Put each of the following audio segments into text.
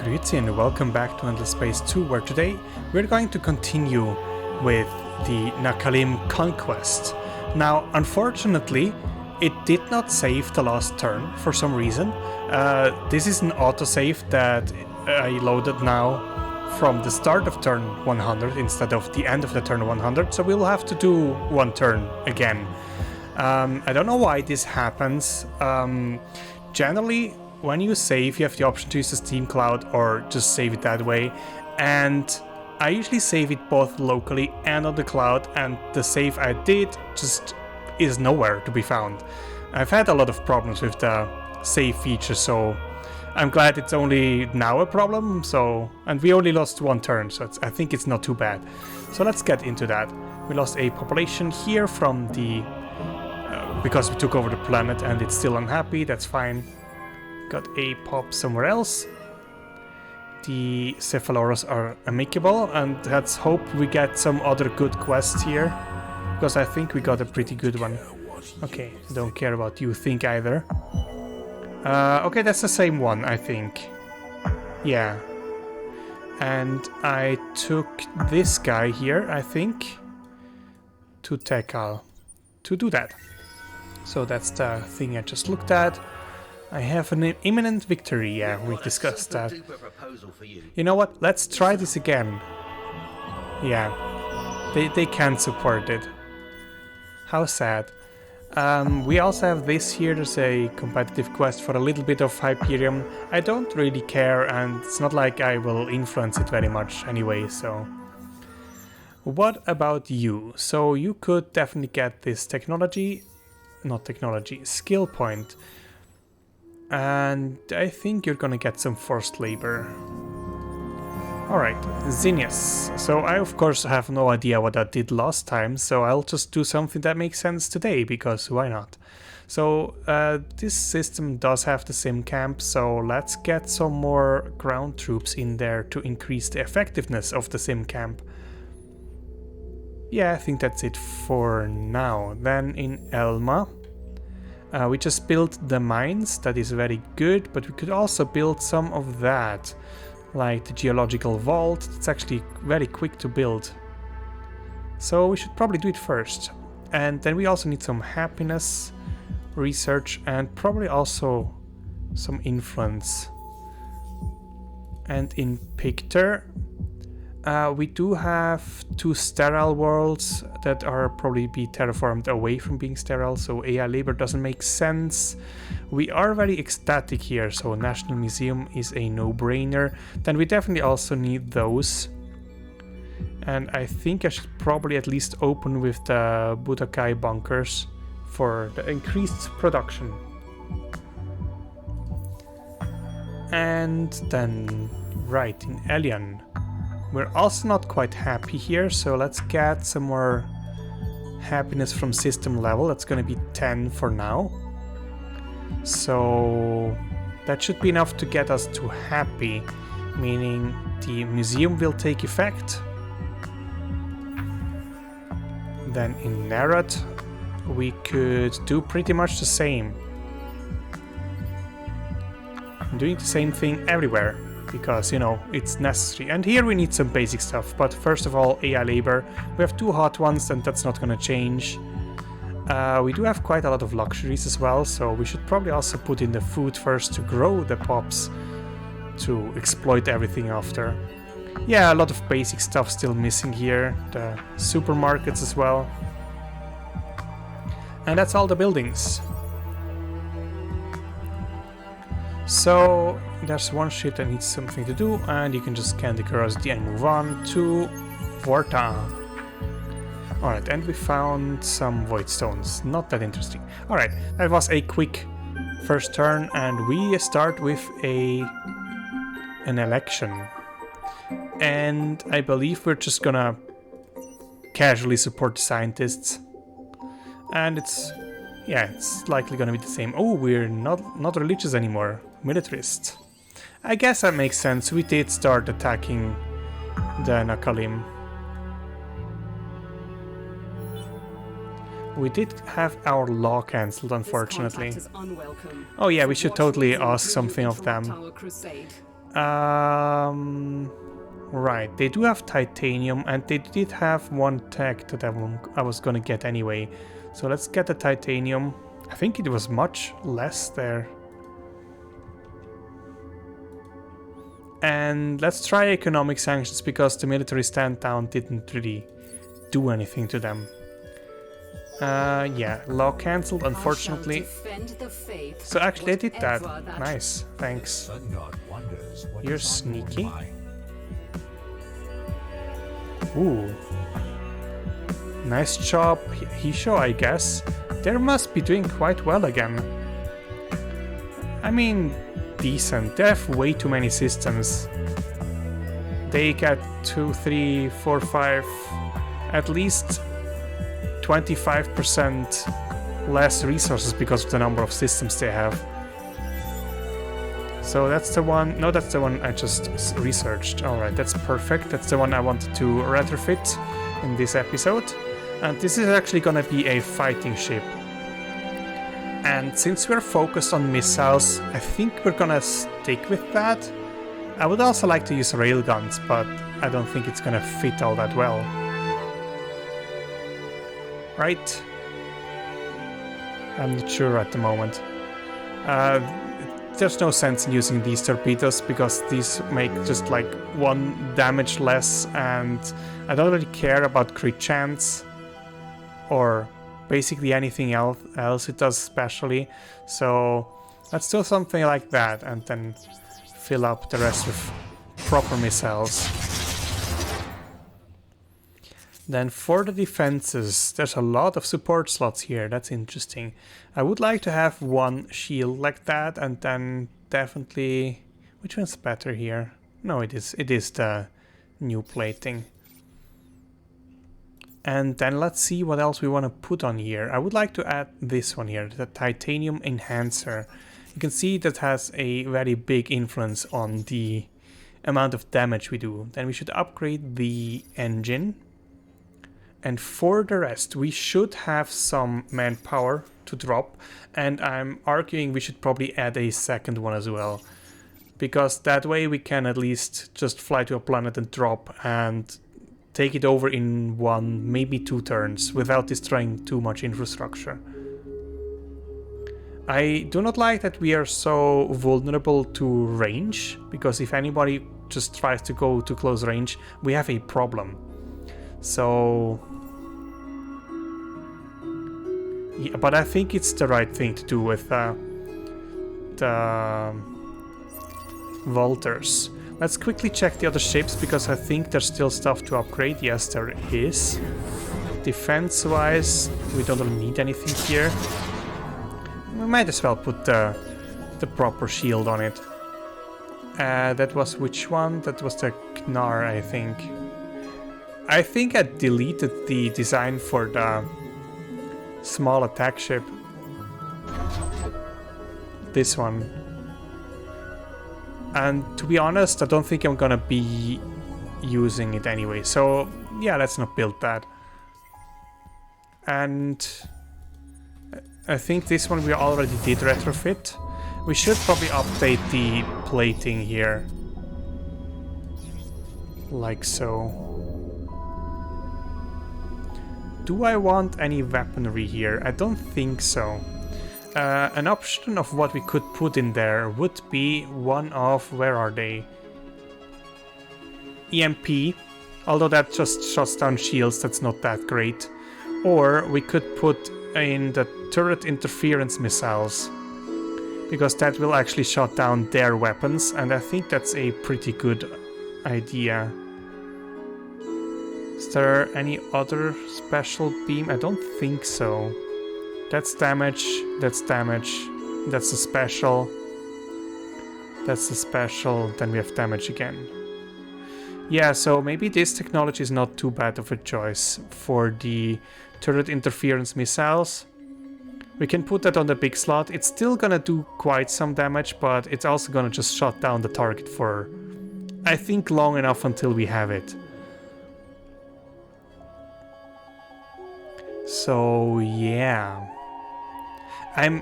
Grüezi and welcome back to Endless Space 2, where today we're going to continue with the Nakalim conquest. Now, unfortunately, it did not save the last turn for some reason. This is an autosave that I loaded now from the start of turn 100 instead of the end of the turn 100, so we'll have to do one turn again. I don't know why this happens. Generally, when you save, you have the option to use the Steam Cloud or just save it that way, and I usually save it both locally and on the cloud, and the save I did just is nowhere to be found. I've had a lot of problems with the save feature, so I'm glad it's only now a problem. And we only lost one turn, so I think it's not too bad. So let's get into that. We lost a population here from the because we took over the planet and it's still unhappy. That's fine. Got a pop somewhere else. The Cephaloros are amicable, and let's hope we get some other good quests here, because I think we got a pretty good one. Okay, don't care about you think either. Okay, that's the same one, I think. Yeah. And I took this guy here, I think, to Tekal to do that. So that's the thing I just looked at. I have an imminent victory, yeah, we discussed that. You know what, let's try this again. Yeah, they can't support it. How sad. We also have this here, there's a competitive quest for a little bit of Hyperion. I don't really care, and it's not like I will influence it very much anyway, so... What about you? So you could definitely get this skill point. And I think you're gonna get some forced labor. Alright, Zinnias. So I of course have no idea what I did last time, so I'll just do something that makes sense today, because why not? So this system does have the sim camp, so let's get some more ground troops in there to increase the effectiveness of the sim camp. Yeah, I think that's it for now. Then in Elma, we just built the mines, that is very good, but we could also build some of that, like the geological vault. It's actually very quick to build. So we should probably do it first. And then we also need some happiness, research, and probably also some influence. And in Pictor, we do have 2 sterile worlds that are probably be terraformed away from being sterile, so AI labor doesn't make sense. We are very ecstatic here, so National Museum is a no-brainer. Then we definitely also need those. And I think I should probably at least open with the Budokai bunkers for the increased production. And then, right, in Elian. We're also not quite happy here, so let's get some more happiness from system level. That's going to be 10 for now. So that should be enough to get us to happy, meaning the museum will take effect. Then in Nerad, we could do pretty much the same. I'm doing the same thing everywhere, because, you know, it's necessary. And here we need some basic stuff, but first of all, AI labor. We have 2 hot ones, and that's not gonna change. We do have quite a lot of luxuries as well, so we should probably also put in the food first to grow the pops, to exploit everything after. Yeah, a lot of basic stuff still missing here, the supermarkets as well. And that's all the buildings. So there's one ship that needs something to do, and you can just scan the curiosity and move on to Vorta. Alright, and we found some void stones. Not that interesting. Alright, that was a quick first turn, and we start with an election. And I believe we're just gonna casually support the scientists. And it's likely gonna be the same. Oh, we're not religious anymore. Militarist. I guess that makes sense. We did start attacking the Nakalim. We did have our law cancelled, unfortunately. Oh yeah, we should totally ask something of them. Right, they do have titanium, and they did have one tech that I was gonna get anyway. So let's get the titanium. I think it was much less there. And let's try economic sanctions, because the military stand down didn't really do anything to them. Yeah, law cancelled, unfortunately. So actually I did that. Nice, thanks. You're sneaky. Ooh. Nice job, Hisho, I guess. They must be doing quite well again. I mean, decent. They have way too many systems. They get 2, 3, 4, 5, at least 25% less resources because of the number of systems they have. So that's the one. No, that's the one I just researched. Alright, that's perfect. That's the one I wanted to retrofit in this episode. And this is actually gonna be a fighting ship. And since we're focused on missiles, I think we're gonna stick with that. I would also like to use railguns, but I don't think it's gonna fit all that well. Right? I'm not sure at the moment. There's no sense in using these torpedoes, because these make just like 1 damage less, and I don't really care about crit chance or basically anything else it does specially. So let's do something like that and then fill up the rest with proper missiles. Then for the defenses, there's a lot of support slots here. That's interesting. I would like to have 1 shield like that, and then definitely... Which one's better here? No, it is the new plating. And then let's see what else we want to put on here. I would like to add this one here, the titanium enhancer. You can see that has a very big influence on the amount of damage we do. Then we should upgrade the engine. And for the rest, we should have some manpower to drop, and I'm arguing we should probably add a second one as well, because that way we can at least just fly to a planet and drop and take it over in 1, maybe 2 turns without destroying too much infrastructure. I do not like that we are so vulnerable to range, because if anybody just tries to go to close range, we have a problem. So... yeah, but I think it's the right thing to do with the Volters. Let's quickly check the other ships, because I think there's still stuff to upgrade. Yes, there is. Defense-wise, we don't really need anything here. We might as well put the proper shield on it. That was which one? That was the Gnar, I think. I think I deleted the design for the small attack ship. This one. And to be honest, I don't think I'm gonna be using it anyway. So yeah, let's not build that. And I think this one we already did retrofit. We should probably update the plating here. Like so. Do I want any weaponry here? I don't think so. An option of what we could put in there would be one of... where are they? EMP. Although that just shuts down shields, that's not that great. Or we could put in the turret interference missiles, because that will actually shut down their weapons, and I think that's a pretty good idea. Is there any other special beam? I don't think so. That's damage, that's damage, that's a special, that's a special, then we have damage again. Yeah, so maybe this technology is not too bad of a choice for the turret interference missiles. We can put that on the big slot. It's still gonna do quite some damage, but it's also gonna just shut down the target for, I think, long enough until we have it. So yeah, I'm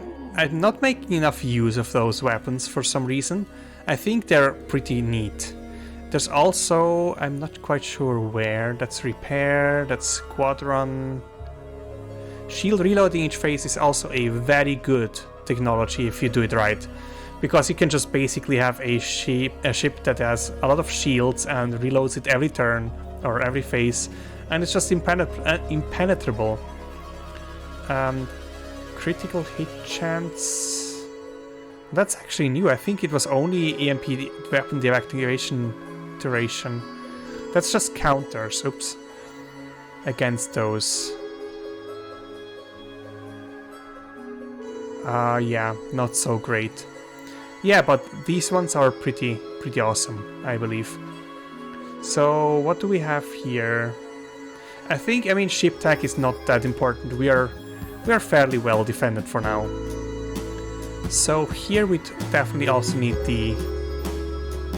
not making enough use of those weapons for some reason. I think they're pretty neat. There's also, I'm not quite sure where, that's repair, that's squadron. Shield reloading each phase is also a very good technology if you do it right. Because you can just basically have a ship that has a lot of shields and reloads it every turn or every phase, and it's just impenetrable. Critical hit chance. That's actually new. I think it was only EMP weapon deactivation duration. That's just counters, oops, against those. Yeah, not so great. Yeah, but these ones are pretty awesome, I believe. So what do we have here? I mean, ship tech is not that important. We are fairly well defended for now. So here we definitely also need the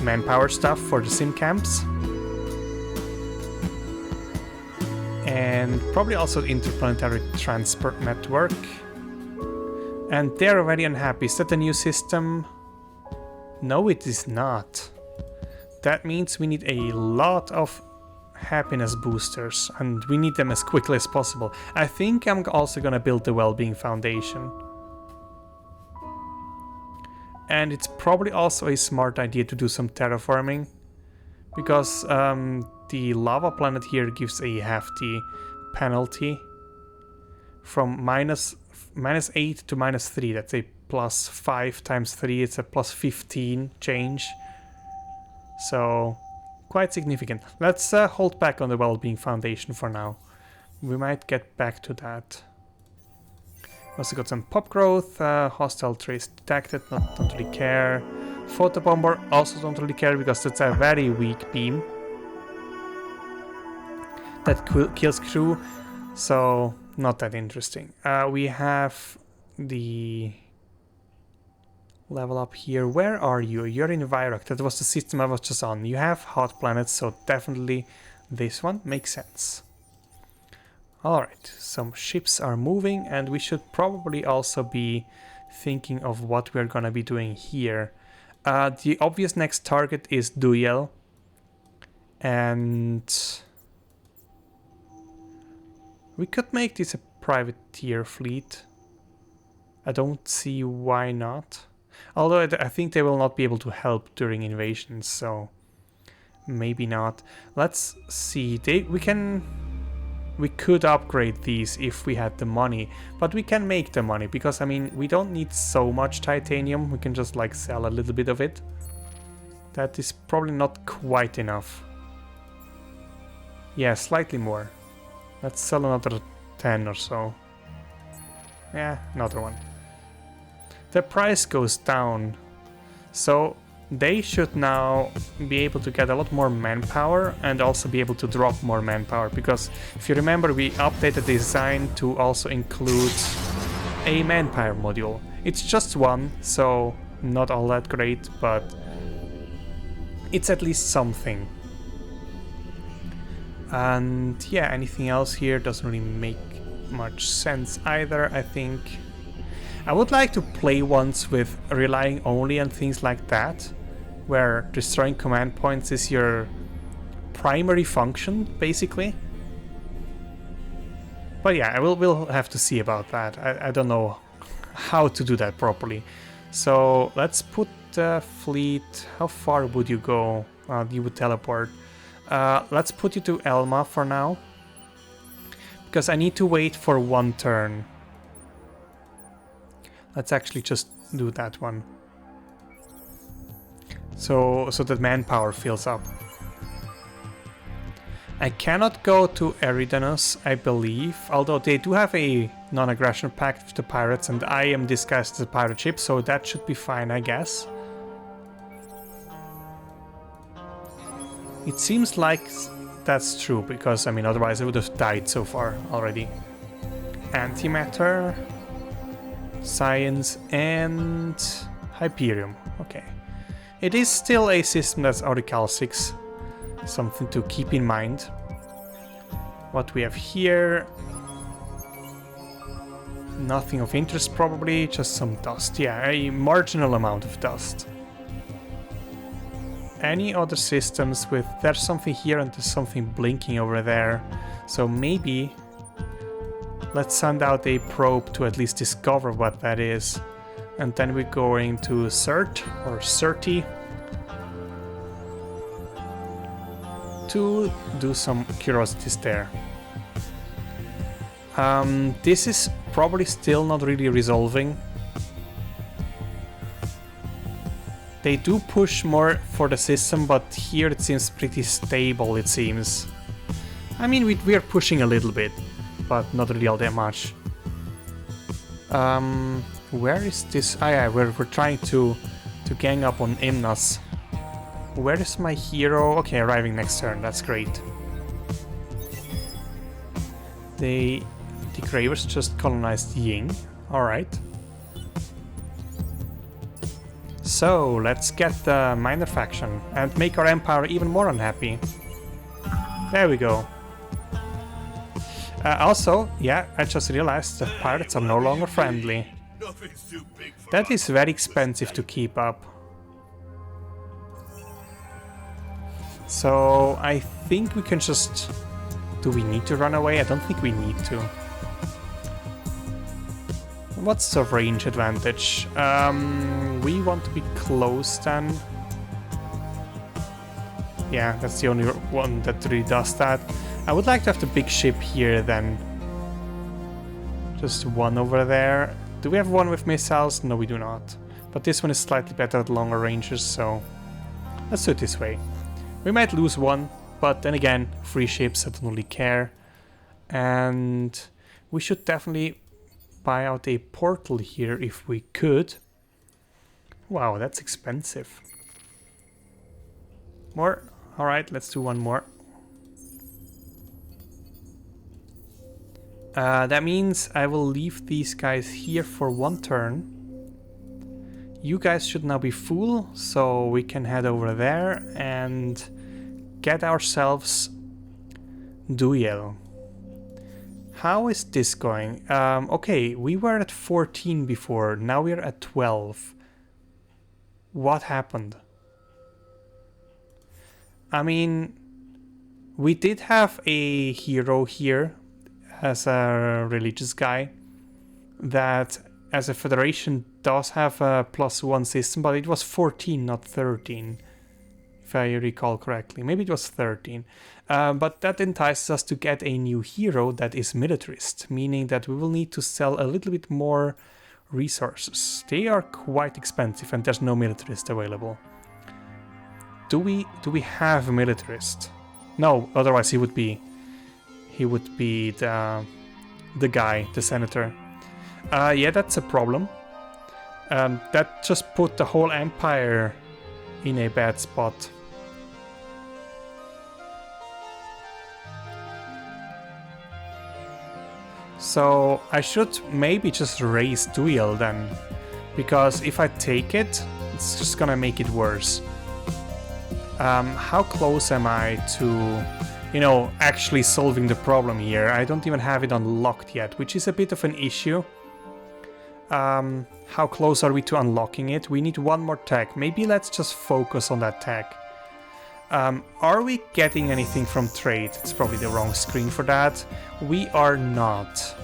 manpower stuff for the sim camps. And probably also the interplanetary transport network. And they're very unhappy. Is that a new system? No, it is not. That means we need a lot of happiness boosters, and we need them as quickly as possible. I think I'm also gonna build the well-being foundation. And it's probably also a smart idea to do some terraforming, because the lava planet here gives a hefty penalty from -8 to -3. That's a +5 times 3, it's a +15 change. So quite significant. Let's hold back on the well-being foundation for now. We might get back to that. Also got some pop growth, hostile trace detected, don't really care. Photobomber, also don't really care because that's a very weak beam that kills crew, so not that interesting. We have the level up here. Where are you? You're in Virak. That was the system I was just on. You have hot planets, so definitely this one makes sense. Alright, some ships are moving, and we should probably also be thinking of what we're gonna be doing here. The obvious next target is Duyel, and we could make this a privateer fleet. I don't see why not. Although I think they will not be able to help during invasions, so maybe not. Let's see. We could upgrade these if we had the money, but we can make the money because, I mean, we don't need so much titanium. We can just like sell a little bit of it. That is probably not quite enough. Yeah, slightly more. Let's sell another 10 or so. Yeah, another one. The price goes down, so they should now be able to get a lot more manpower and also be able to drop more manpower, because if you remember, we updated the design to also include a manpower module. It's just one, so not all that great, but it's at least something. And yeah, anything else here doesn't really make much sense either, I think. I would like to play ones with relying only on things like that, where destroying command points is your primary function, basically. But yeah, we'll have to see about that. I don't know how to do that properly. So let's put the fleet... How far would you go? You would teleport. Let's put you to Elma for now, because I need to wait for one turn. Let's actually just do that one. So that manpower fills up. I cannot go to Eridanus, I believe, although they do have a non-aggression pact with the pirates, and I am disguised as a pirate ship, so that should be fine, I guess. It seems like that's true, because, I mean, otherwise I would have died so far already. Antimatter, Science, and Hyperium. Okay. It is still a system that's Aurical 6. Something to keep in mind. What we have here... Nothing of interest probably, just some dust. Yeah, a marginal amount of dust. any other systems with... There's something here and there's something blinking over there. So maybe let's send out a probe to at least discover what that is. And then we're going to CERT or CERTI to do some curiosities there. This is probably still not really resolving. They do push more for the system, but here it seems pretty stable, it seems. I mean, we are pushing a little bit, but not really all that much. Where is this? Ah yeah, we're trying to gang up on Imnas. Where is my hero? Okay, arriving next turn, that's great. The Gravers just colonized Ying, alright. So, let's get the minor faction and make our empire even more unhappy. There we go. Also, yeah, I just realized that pirates are no longer friendly. That is very expensive to keep up. So, I think we can just... Do we need to run away? I don't think we need to. What's the range advantage? We want to be close then. Yeah, that's the only one that really does that. I would like to have the big ship here then. Just one over there. Do we have one with missiles? No, we do not. But this one is slightly better at longer ranges, so let's do it this way. We might lose one, but then again, free ships, I don't really care. And we should definitely buy out a portal here if we could. Wow, that's expensive. More? Alright, let's do one more. That means I will leave these guys here for one turn. You guys should now be full, so we can head over there and get ourselves Duel. How is this going? Okay, we were at 14 before, now we're at 12. What happened? I mean, we did have a hero here as a religious guy that as a federation does have a +1 system, but it was 14, not 13, if I recall correctly. Maybe it was 13. But that entices us to get a new hero that is militarist, meaning that we will need to sell a little bit more resources. They are quite expensive and there's no militarist available. Do we have a militarist? No, otherwise he would be the guy, the senator. Yeah, that's a problem. That just put the whole empire in a bad spot. So I should maybe just raise Duel then, because if I take it, it's just gonna make it worse. How close am I to, you know, actually solving the problem here? I don't even have it unlocked yet, which is a bit of an issue. How close are we to unlocking it? We need one more tech. Maybe let's just focus on that tech. Are we getting anything from trade? It's probably the wrong screen for that. We are not.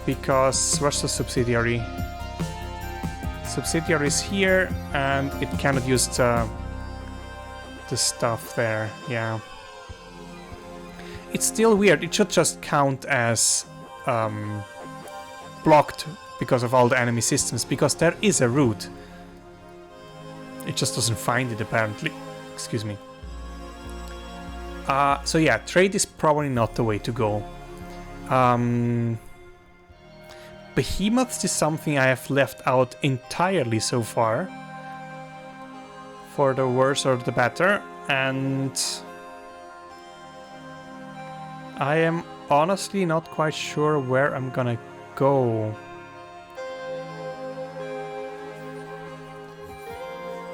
Because where's the subsidiary? Subsidiary is here and it cannot use the stuff there, yeah. It's still weird, it should just count as blocked because of all the enemy systems, because there is a route. It just doesn't find it apparently. Excuse me. So yeah, trade is probably not the way to go. Behemoths is something I have left out entirely so far. For the worse or the better. And I am honestly not quite sure where I'm gonna go.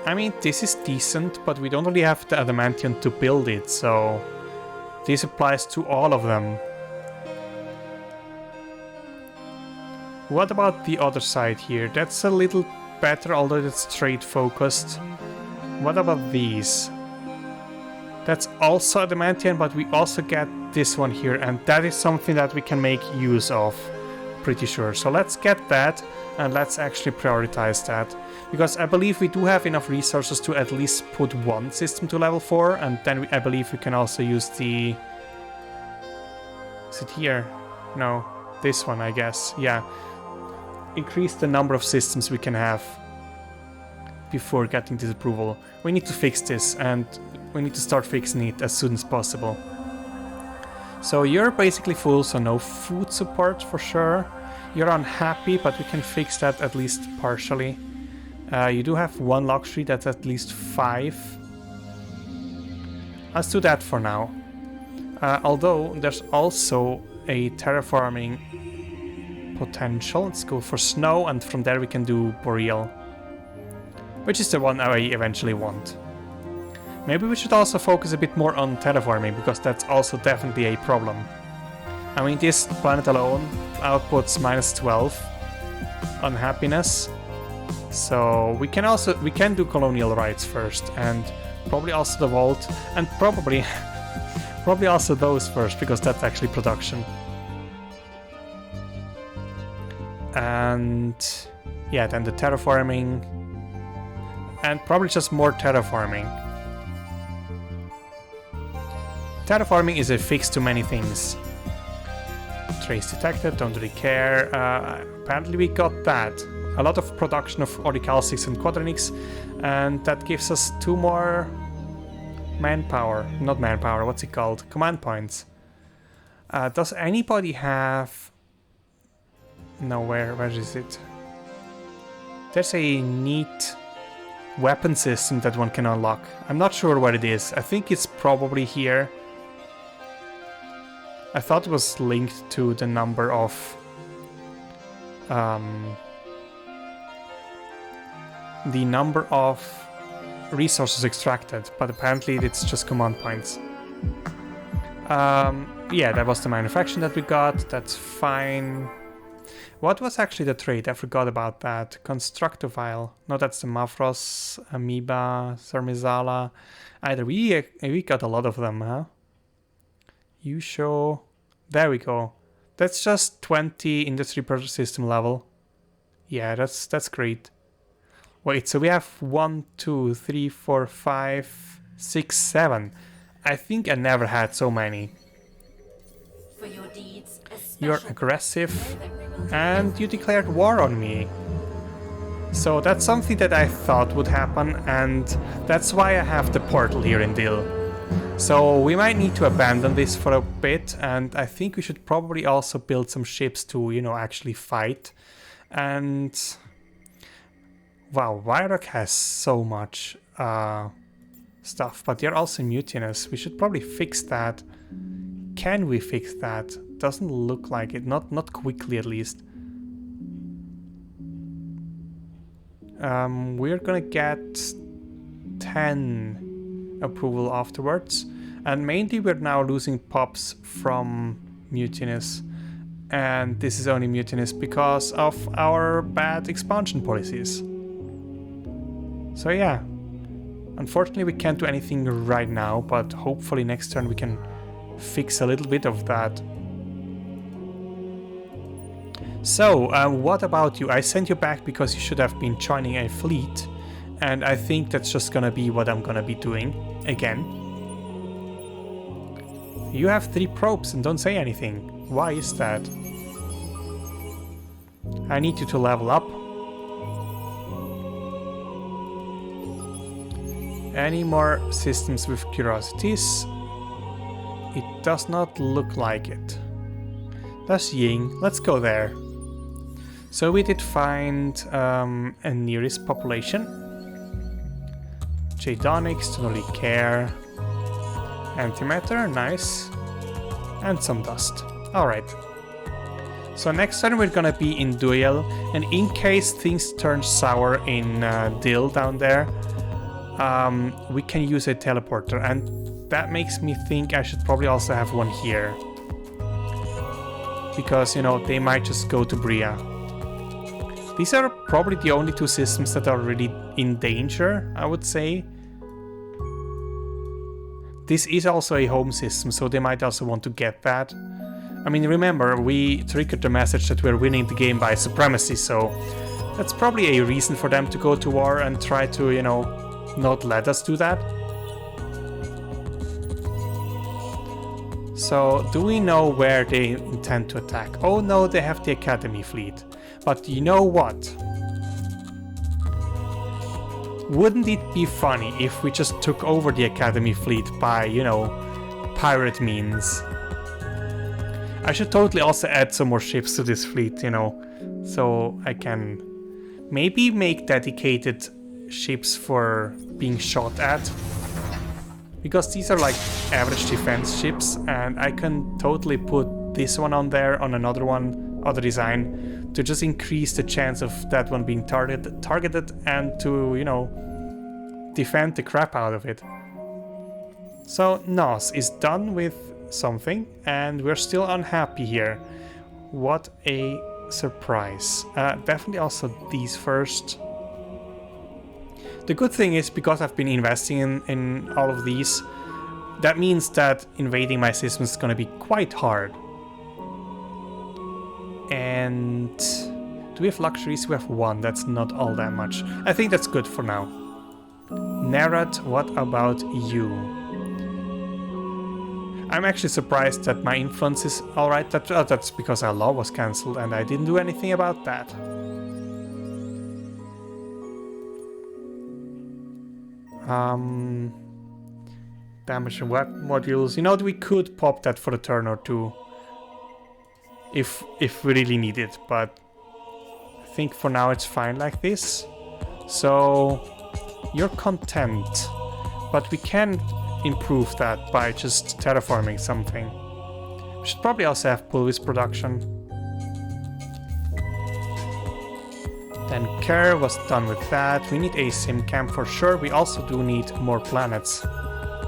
I mean, this is decent, but we don't really have the adamantium to build it, so this applies to all of them. What about the other side here? That's a little better, although it's trade focused. What about these? That's also adamantium, but we also get this one here, and that is something that we can make use of, pretty sure. So let's get that, and let's actually prioritize that, because I believe we do have enough resources to at least put one system to level 4, and then I believe we can also use the... Is it here? No, this one, I guess. Yeah. Increase the number of systems we can have before getting this approval. We need to fix this, and we need to start fixing it as soon as possible. So you're basically full, so no food support for sure. You're unhappy, but we can fix that at least partially. You do have one luxury, that's at least 5. Let's do that for now. Although there's also a terraforming potential. Let's go for snow, and from there we can do boreal, which is the one I eventually want. Maybe we should also focus a bit more on terraforming, because that's also definitely a problem. I mean, this planet alone outputs -12 on happiness. So we can do colonial rights first, and probably also the vault, and probably also those first, because that's actually production. And yeah, then the terraforming, and probably just more terraforming. Terraforming is a fix to many things. Trace detected, don't really care. Apparently we got that. A lot of production of orichalcics and quadranics, and that gives us 2 more manpower. Not manpower, what's it called? Command points. Does anybody have... No, where is it? There's a neat weapon system that one can unlock. I'm not sure what it is. I think it's probably here. I thought it was linked to the number of resources extracted, but apparently it's just command points. Yeah, that was the manufacturing that we got. That's fine. What was actually the trade? I forgot about that. Constructovile. No, that's the Mafros, Amoeba, Sermizala. Either we got a lot of them, huh? You show. There we go. That's just 20 industry per system level. Yeah, that's great. Wait, so we have 1, 2, 3, 4, 5, 6, 7. I think I never had so many. For your deeds, you're aggressive, and you declared war on me. So that's something that I thought would happen, and that's why I have the portal here in Dill. So we might need to abandon this for a bit, and I think we should probably also build some ships to, you know, actually fight. And wow, Vyrok has so much stuff, but they're also mutinous. We should probably fix that. Can we fix that? Doesn't look like it, not quickly at least. We're gonna get 10 approval afterwards, and mainly we're now losing pops from mutinous, and this is only mutinous because of our bad expansion policies. So yeah, unfortunately we can't do anything right now, but hopefully next turn we can fix a little bit of that. So, what about you? I sent you back because you should have been joining a fleet, and I think that's just gonna be what I'm gonna be doing again. You have 3 probes and don't say anything. Why is that? I need you to level up. Any more systems with curiosities? It does not look like it. That's Ying. Let's go there. So we did find a nearest population. Jadonics, don't really care. Antimatter, nice. And some dust. Alright. So next time we're gonna be in Duel, and in case things turn sour in Dill down there, we can use a teleporter, and that makes me think I should probably also have one here. Because, you know, they might just go to Bria. These are probably the only two systems that are really in danger, I would say. This is also a home system, so they might also want to get that. I mean, remember, we triggered the message that we're winning the game by supremacy, so that's probably a reason for them to go to war and try to, you know, not let us do that. So, do we know where they intend to attack? Oh no, they have the Academy fleet. But you know what? Wouldn't it be funny if we just took over the Academy fleet by, you know, pirate means? I should totally also add some more ships to this fleet, you know, so I can maybe make dedicated ships for being shot at. Because these are like average defense ships, and I can totally put this one on there, on another one, other design, to just increase the chance of that one being targeted and to, you know, defend the crap out of it. So Nos is done with something, and we're still unhappy here. What a surprise. Definitely also these first. The good thing is, because I've been investing in all of these, that means that invading my system is going to be quite hard. And do we have luxuries? We have one. That's not all that much. I think that's good for now. Nerat, what about you? I'm actually surprised that my influence is alright. That's because our law was cancelled and I didn't do anything about that. Damage and weapon modules. You know, we could pop that for a turn or two. If we really need it, but I think for now it's fine like this. So you're content, but we can improve that by just terraforming something. We should probably also have pulvis production. Then Care was done with that. We need a sim camp for sure. We also do need more planets.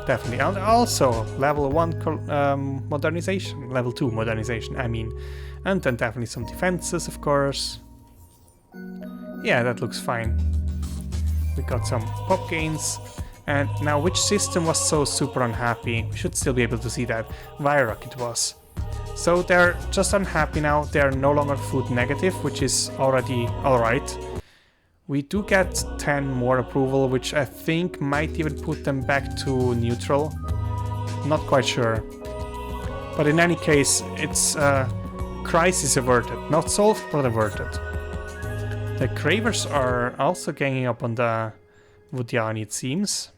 Definitely. And also level 1 modernization. Level 2 modernization, I mean. And then definitely some defenses, of course. Yeah, that looks fine. We got some pop gains. And now, which system was so super unhappy? We should still be able to see that. Vyrok it was. So they're just unhappy now. They're no longer food negative, which is already alright. We do get 10 more approval, which I think might even put them back to neutral. Not quite sure. But in any case, it's crisis averted. Not solved, but averted. The Cravers are also ganging up on the Vudiani, it seems.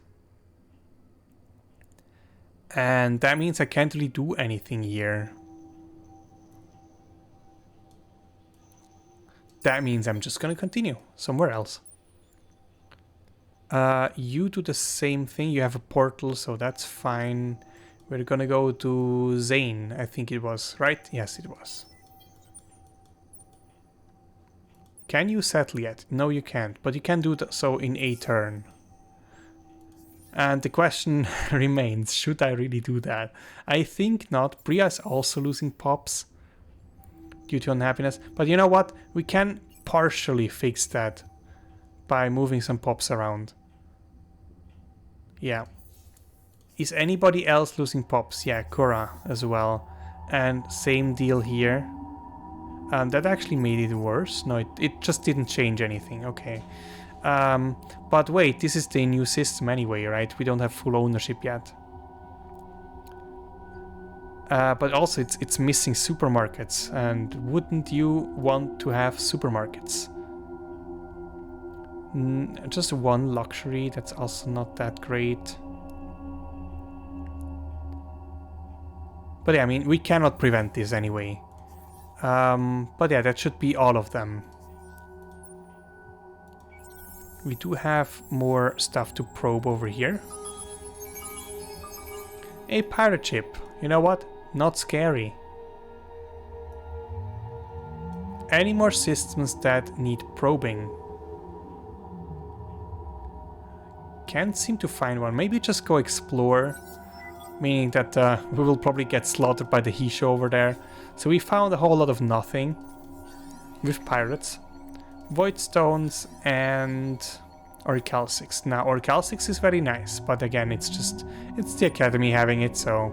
And that means I can't really do anything here. That means I'm just gonna continue somewhere else. You do the same thing. You have a portal, so that's fine. We're gonna go to Zane, I think it was, right? Yes, it was. Can you settle yet? No, you can't, but you can do so in a turn. And the question remains, should I really do that? I think not. Bria is also losing pops due to unhappiness. But you know what? We can partially fix that by moving some pops around. Yeah. Is anybody else losing pops? Yeah, Korra as well. And same deal here. That actually made it worse. No, it just didn't change anything. Okay. But wait, this is the new system anyway, right? We don't have full ownership yet. But also it's missing supermarkets, and wouldn't you want to have supermarkets? Just one luxury, that's also not that great. But yeah, I mean, we cannot prevent this anyway. But yeah, that should be all of them. We do have more stuff to probe over here. A pirate ship. You know what? Not scary. Any more systems that need probing? Can't seem to find one. Maybe just go explore. Meaning that we will probably get slaughtered by the Hisho over there. So we found a whole lot of nothing with pirates. Void Stones and Orichalcix. Now, Orichalcix is very nice, but again, it's the Academy having it, so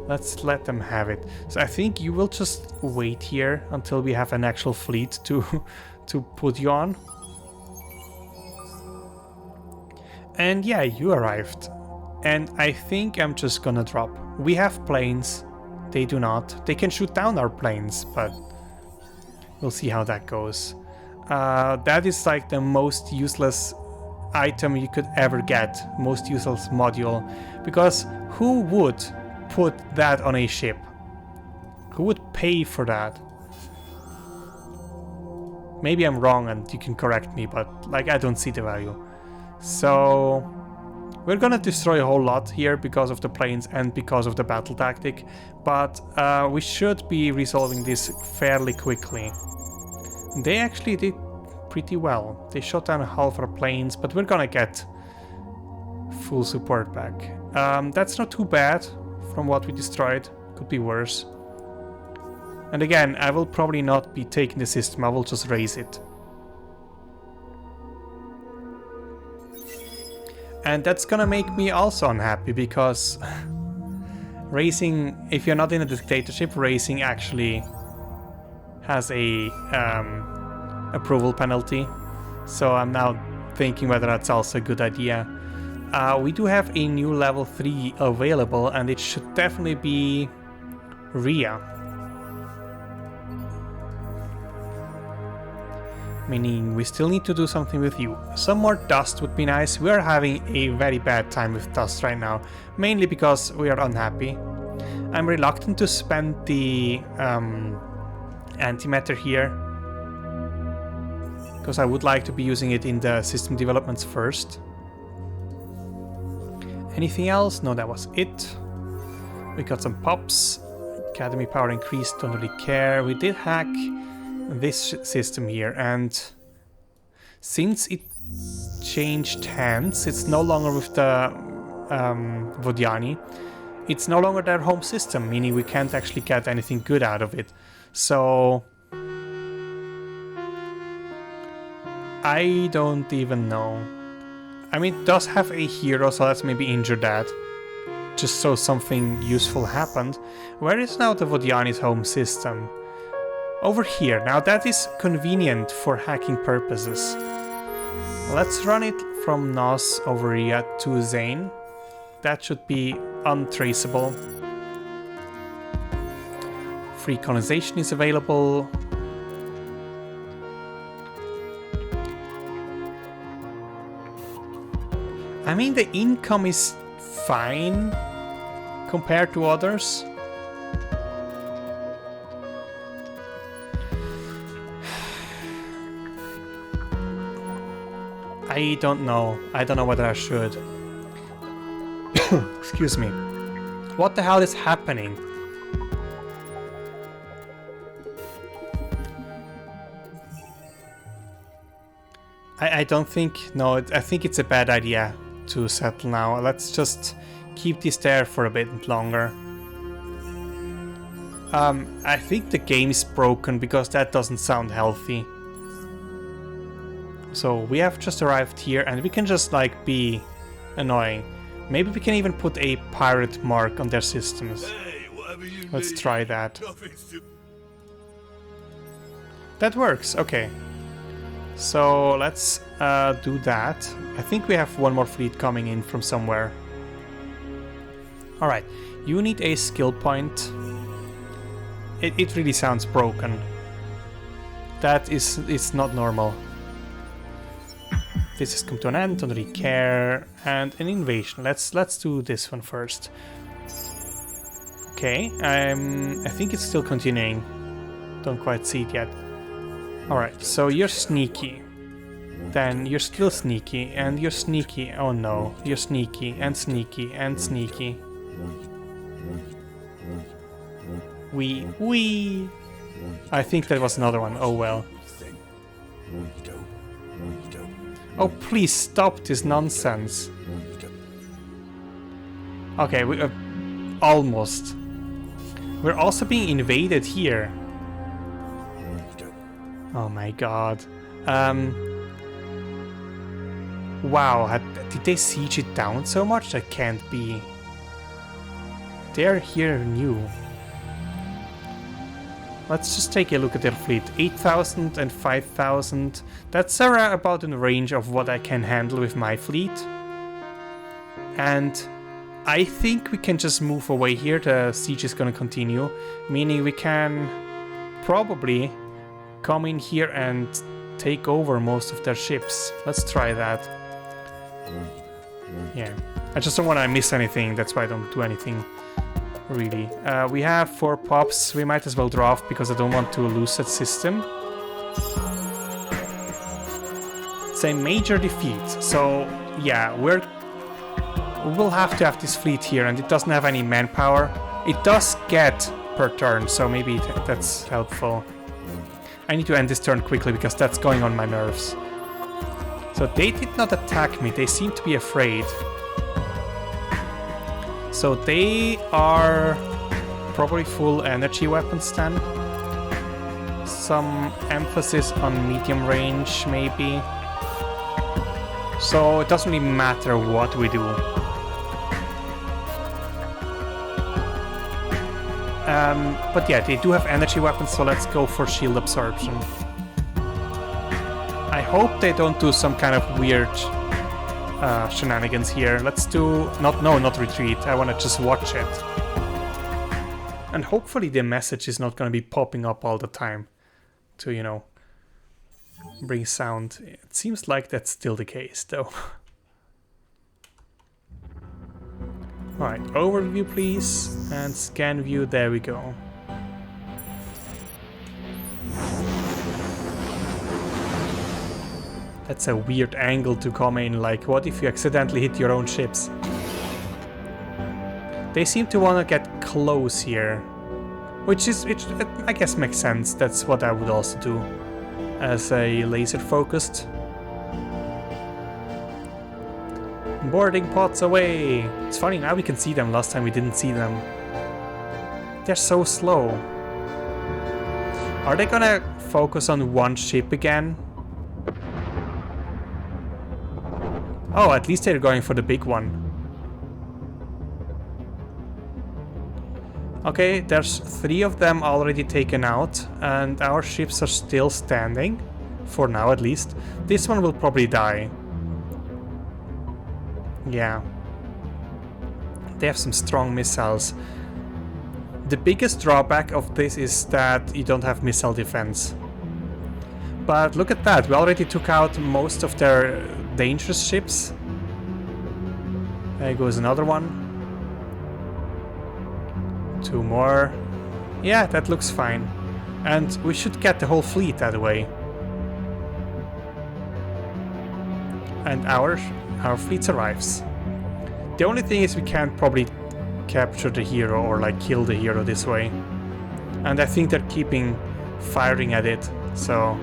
let's let them have it. So I think you will just wait here until we have an actual fleet to put you on. And yeah, you arrived. And I think I'm just gonna drop. We have planes. They do not. They can shoot down our planes, but we'll see how that goes. That is like the most useless item you could ever get. Most useless module. Because who would put that on a ship? Who would pay for that? Maybe I'm wrong and you can correct me, but like I don't see the value. So we're gonna destroy a whole lot here because of the planes and because of the battle tactic, but we should be resolving this fairly quickly. They actually did pretty well. They shot down half our planes, but we're gonna get full support back. That's not too bad from what we destroyed. Could be worse. And again, I will probably not be taking the system, I will just raise it. And that's gonna make me also unhappy, because racing, if you're not in a dictatorship, racing actually has a approval penalty. So I'm now thinking whether that's also a good idea. We do have a new level 3 available, and it should definitely be Rhea. Meaning we still need to do something with you. Some more dust would be nice. We are having a very bad time with dust right now, mainly because we are unhappy. I'm reluctant to spend the antimatter here, because I would like to be using it in the system developments first. Anything else? No, that was it. We got some pops. Academy power increased, don't really care. We did hack this system here, and since it changed hands, it's no longer with the Vodiani. It's no longer their home system, meaning we can't actually get anything good out of it. So I don't even know. I mean, it does have a hero, so let's maybe injure that, just so something useful happened. Where is now the Vodiani's home system? Over here. Now that is convenient for hacking purposes. Let's run it from Nos over here to Zane. That should be untraceable. Free colonization is available. I mean, the income is fine compared to others. I don't know. I don't know whether I should. Excuse me. What the hell is happening? I don't think... No, I think it's a bad idea to settle now. Let's just keep this there for a bit longer. I think the game is broken, because that doesn't sound healthy. So we have just arrived here, and we can just like be annoying. Maybe we can even put a pirate mark on their systems. Let's try that. That works, okay. So let's do that. I think we have one more fleet coming in from somewhere. Alright, you need a skill point. It really sounds broken. That is, it's not normal. This has come to an end, don't really care. And an invasion. Let's do this one first. Okay, I think it's still continuing. Don't quite see it yet. Alright, so you're sneaky. Then you're still sneaky, and you're sneaky. Oh no, you're sneaky, and sneaky, and sneaky. Wee. I think that was another one, oh well. Oh, please stop this nonsense. Okay, we almost. We're also being invaded here. Oh my god. Wow, did they siege it down so much? That can't be. They're here new. Let's just take a look at their fleet. 8,000 and 5,000. That's about in range of what I can handle with my fleet. And I think we can just move away here. The siege is going to continue, meaning we can probably come in here and take over most of their ships. Let's try that. Yeah, I just don't want to miss anything. That's why I don't do anything, really. We have 4 pops. We might as well draft because I don't want to lose that system. It's a major defeat. So, yeah, we will have to have this fleet here, and it doesn't have any manpower. It does get per turn, so maybe that's helpful. I need to end this turn quickly because that's going on my nerves. So they did not attack me, they seem to be afraid. So they are probably full energy weapons then. Some emphasis on medium range maybe. So it doesn't really matter what we do. But yeah, they do have energy weapons, so let's go for shield absorption. I hope they don't do some kind of weird shenanigans here. Let's do... not retreat. I want to just watch it. And hopefully the message is not going to be popping up all the time to, you know, bring sound. It seems like that's still the case, though. Alright, overview please, and scan view, there we go. That's a weird angle to come in, like what if you accidentally hit your own ships? They seem to want to get close here, which I guess makes sense. That's what I would also do as a laser focused. Boarding pods away! It's funny, now we can see them. Last time we didn't see them. They're so slow. Are they gonna focus on one ship again? Oh, at least they're going for the big one. Okay, there's 3 of them already taken out, and our ships are still standing. For now, at least. This one will probably die. Yeah. They have some strong missiles. The biggest drawback of this is that you don't have missile defense. But look at that, we already took out most of their dangerous ships. There goes another one. 2 more. Yeah, that looks fine. And we should get the whole fleet that way. And our fleet arrives. The only thing is we can't probably capture the hero or like kill the hero this way. And I think they're keeping firing at it, so...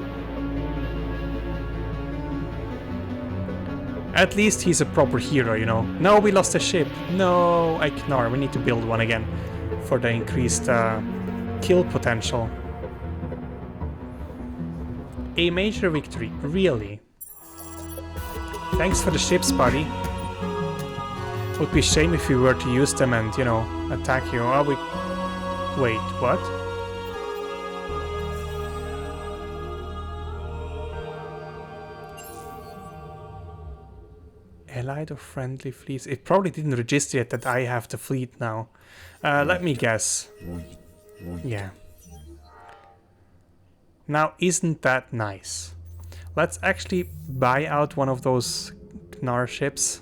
At least he's a proper hero, you know. No, we lost a ship. No, ignore. We need to build one again for the increased kill potential. A major victory, really. Thanks for the ships, buddy. Would be a shame if we were to use them and, you know, attack you. Oh, we... Wait, what? Allied or friendly fleets? It probably didn't register yet that I have the fleet now. Let me guess. Yeah. Now, isn't that nice? Let's actually buy out one of those Gnar ships.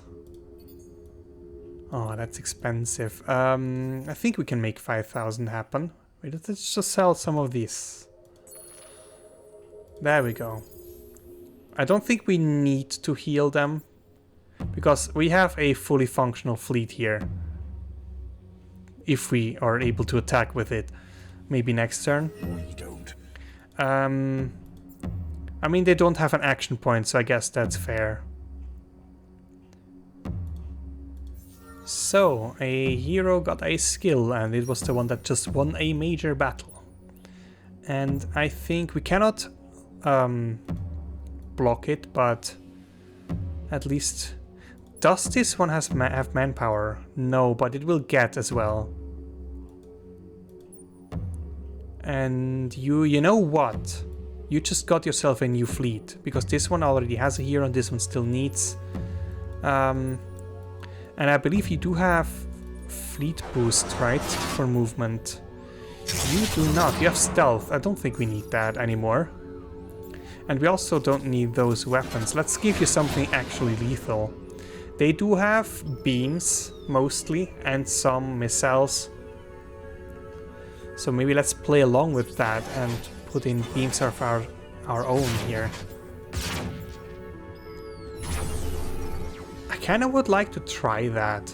Oh, that's expensive. I think we can make 5,000 happen. Wait, let's just sell some of these. There we go. I don't think we need to heal them, because we have a fully functional fleet here. If we are able to attack with it. Maybe next turn. We don't. I mean, they don't have an action point, so I guess that's fair. So, a hero got a skill, and it was the one that just won a major battle. And I think we cannot block it, but at least... Does this one have manpower? No, but it will get as well. And you know what? You just got yourself a new fleet, because this one already has a hero and this one still needs. And I believe you do have fleet boost, right? For movement. You do not. You have stealth. I don't think we need that anymore. And we also don't need those weapons. Let's give you something actually lethal. They do have beams, mostly, and some missiles. So maybe let's play along with that and put in beams of our own here. I kind of would like to try that.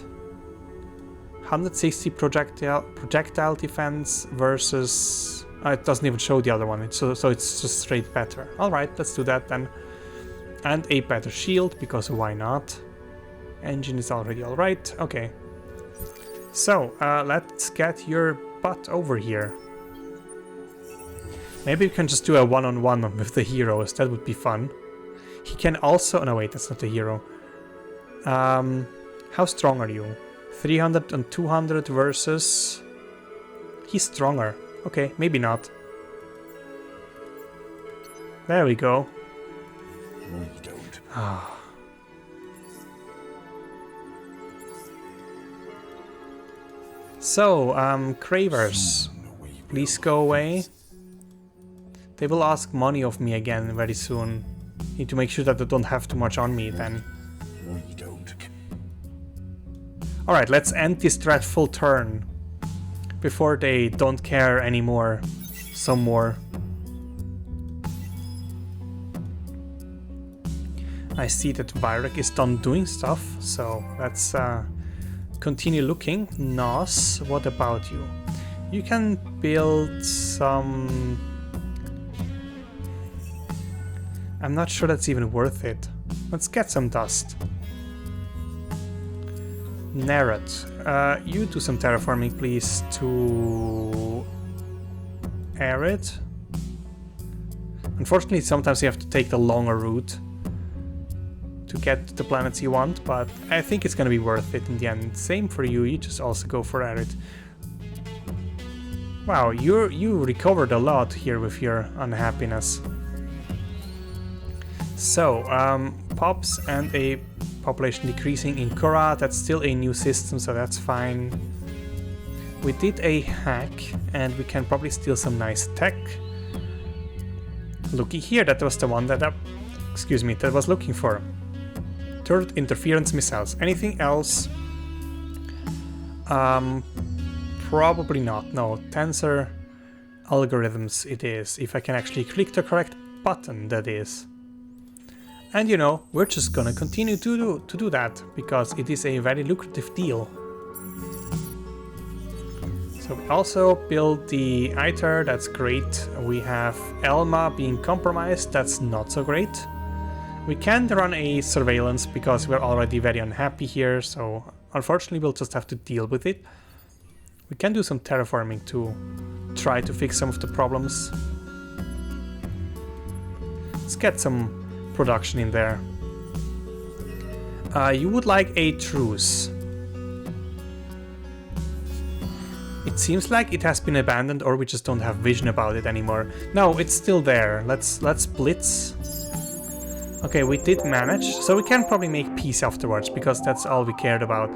160 projectile defense versus... it doesn't even show the other one, so it's just straight better. Alright, let's do that then. And a better shield, because why not? Engine is already alright, okay. So, let's get your butt over here. Maybe we can just do a one-on-one with the heroes, that would be fun. He can also... no wait, that's not the hero. How strong are you? 300 and 200 versus... He's stronger. Okay, maybe not. There we go. No, you don't. So, Cravers, please go away. They will ask money of me again very soon. Need to make sure that they don't have too much on me then. No, you don't. Alright, let's end this dreadful turn before they don't care anymore. Some more. I see that Vyrek is done doing stuff, so let's continue looking. Nos, what about you? You can build some... I'm not sure that's even worth it. Let's get some dust. Narrot, you do some terraforming please to Arid. Unfortunately, sometimes you have to take the longer route to get to the planets you want, but I think it's gonna be worth it in the end. Same for you, you just also go for Arid. Wow, you recovered a lot here with your unhappiness. So, Pops and a population decreasing in Korra, that's still a new system, so that's fine. We did a hack, and we can probably steal some nice tech. Looky here, that was the one that I was looking for. Third interference missiles. Anything else? Probably not. No, tensor algorithms it is. If I can actually click the correct button, that is. And you know, we're just gonna continue to do that, because it is a very lucrative deal. So we also build the ITER, that's great. We have Elma being compromised, that's not so great. We can't run a surveillance because we're already very unhappy here, so unfortunately we'll just have to deal with it. We can do some terraforming to try to fix some of the problems. Let's get some production in there. You would like a truce. It seems like it has been abandoned, or we just don't have vision about it anymore. No, it's still there. Let's blitz. Okay, we did manage, so we can probably make peace afterwards, because that's all we cared about.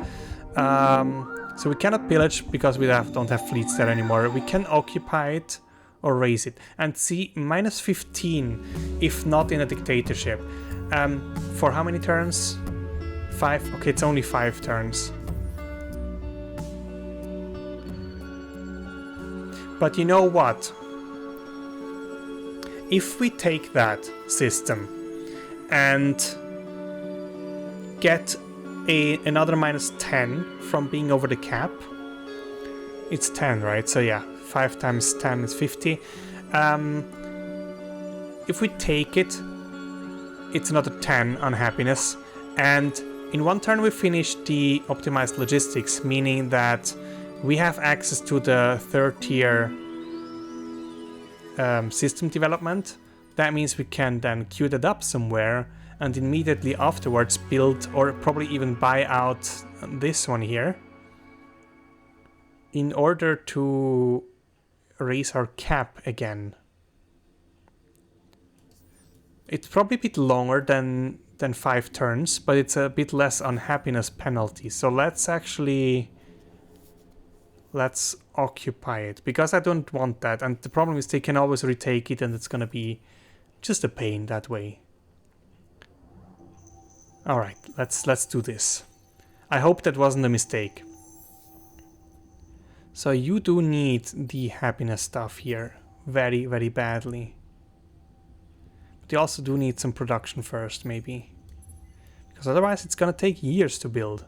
So we cannot pillage because we don't have fleets there anymore. We can occupy it or raise it. And see, minus 15 if not in a dictatorship. For how many turns? 5? Okay, it's only 5 turns. But you know what? If we take that system and get another minus 10 from being over the cap, it's 10, right? So yeah, 5 times 10 is 50. If we take it, it's another 10 unhappiness, and in one turn we finish the optimized logistics, meaning that we have access to the 3rd tier system development, That means we can then queue that up somewhere and immediately afterwards build or probably even buy out this one here in order to raise our cap again. It's probably a bit longer than 5 turns, but it's a bit less unhappiness penalty. So let's occupy it, because I don't want that. And the problem is they can always retake it, and it's gonna be just a pain that way. All right, let's do this. I hope that wasn't a mistake. So you do need the happiness stuff here very, very badly. But you also do need some production first, maybe. Because otherwise it's gonna take years to build.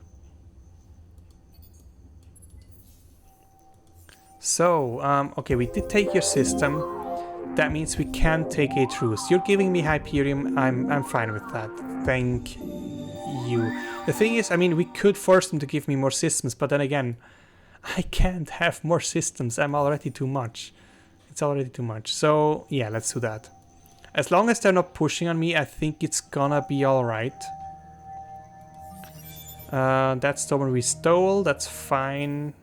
So, okay, we did take your system. That means we can take a truce. You're giving me Hyperium, I'm fine with that. Thank you. The thing is, I mean, we could force them to give me more systems, but then again, I can't have more systems. I'm already too much. It's already too much. So, yeah, let's do that. As long as they're not pushing on me, I think it's gonna be alright. That's the one we stole, that's fine.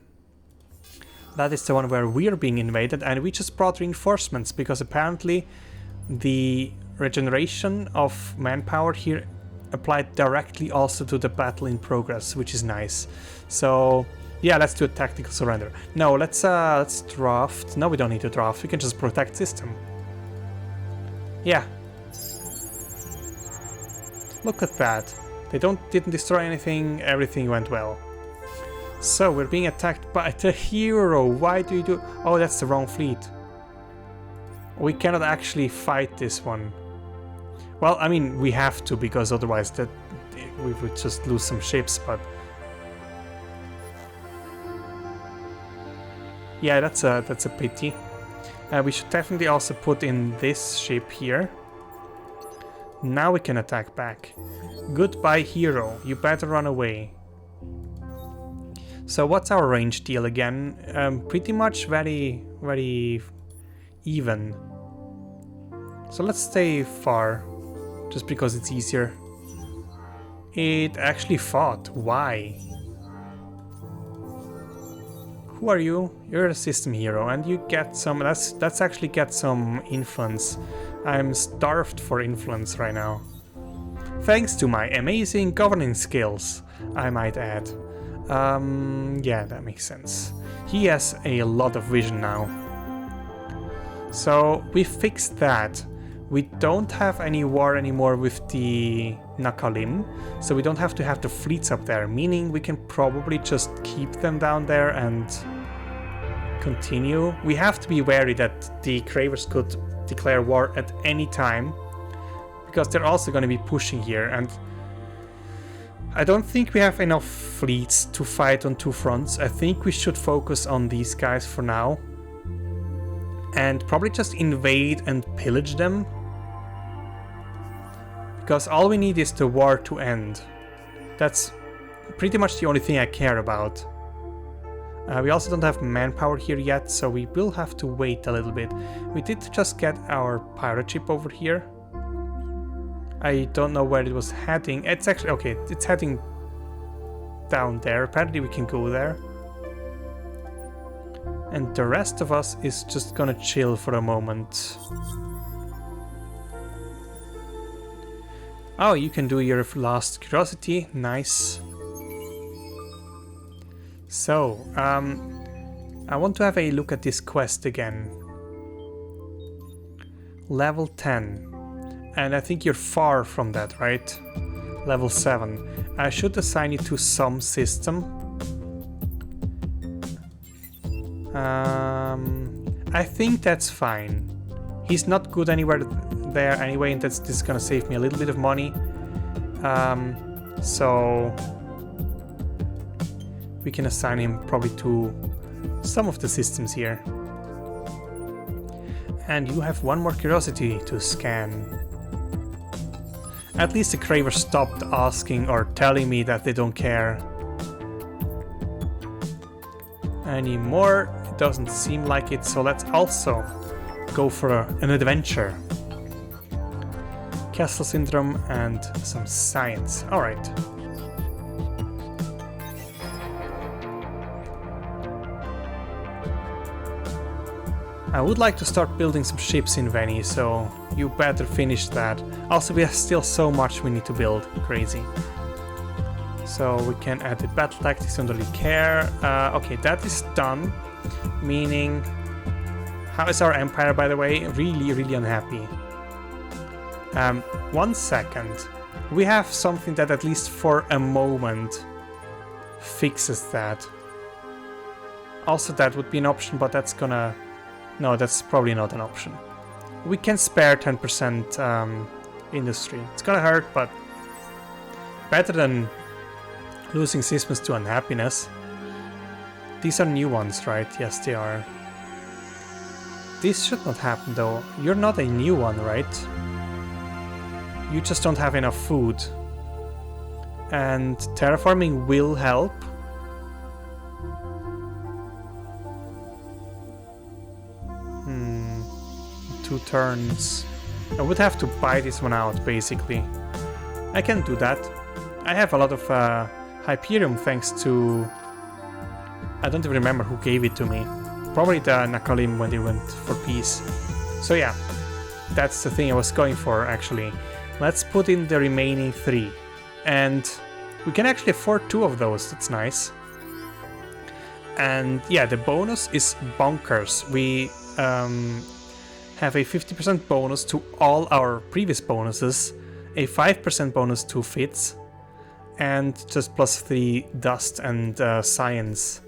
That is the one where we're being invaded, and we just brought reinforcements, because apparently the regeneration of manpower here applied directly also to the battle in progress, which is nice. So yeah, let's do a tactical surrender. No, let's draft. No, we don't need to draft. We can just protect system. Yeah. Look at that. They didn't destroy anything. Everything went well. So we're being attacked by the hero. Why do you do? Oh, that's the wrong fleet. We cannot actually fight this one. Well, I mean, we have to, because otherwise that we would just lose some ships, but yeah, that's a pity. We should definitely also put in this ship here. Now we can attack back. Goodbye, hero. You better run away. So what's our range deal again? Pretty much very, very even. So let's stay far, just because it's easier. It actually fought. Why? Who are you? You're a system hero, and you get some. Let's actually get some influence. I'm starved for influence right now. Thanks to my amazing governing skills, I might add. Yeah, that makes sense. He has a lot of vision now. So we fixed that. We don't have any war anymore with the Nakalim, so we don't have to have the fleets up there, meaning we can probably just keep them down there and continue. We have to be wary that the Cravers could declare war at any time, because they're also going to be pushing here, and I don't think we have enough fleets to fight on 2 fronts. I think we should focus on these guys for now and probably just invade and pillage them, because all we need is the war to end. That's pretty much the only thing I care about. We also don't have manpower here yet, so we will have to wait a little bit. We did just get our pirate ship over here. I don't know where it was heading. It's actually, okay, it's heading down there. Apparently we can go there. And the rest of us is just gonna chill for a moment. Oh, you can do your last curiosity. Nice. So, I want to have a look at this quest again. Level 10. And I think you're far from that, right? Level 7. I should assign you to some system. I think that's fine. He's not good anywhere there anyway, and this is gonna save me a little bit of money. So we can assign him probably to some of the systems here. And you have one more curiosity to scan. At least the Craver stopped asking or telling me that they don't care anymore. It doesn't seem like it, so let's also go for an adventure. Castle Syndrome, and some science. Alright. I would like to start building some ships in Veni, so you better finish that. Also, we have still so much we need to build. Crazy. So we can add the battle tactics, don't really care. Okay, that is done. Meaning, how is our empire, by the way? Really, really unhappy. 1 second. We have something that at least for a moment fixes that. Also, that would be an option, but that's gonna... No, that's probably not an option. We can spare 10% industry. It's gonna hurt, but better than losing systems to unhappiness. These are new ones, right? Yes, they are. This should not happen, though. You're not a new one, right? You just don't have enough food. And terraforming will help. 2 turns. I would have to buy this one out, basically. I can do that. I have a lot of Hyperium thanks to... I don't even remember who gave it to me. Probably the Nakalim when they went for peace. So yeah, that's the thing I was going for, actually. Let's put in the remaining 3. And we can actually afford 2 of those, that's nice. And yeah, the bonus is bonkers. We have a 50% bonus to all our previous bonuses, a 5% bonus to fits, and just plus 3 dust and science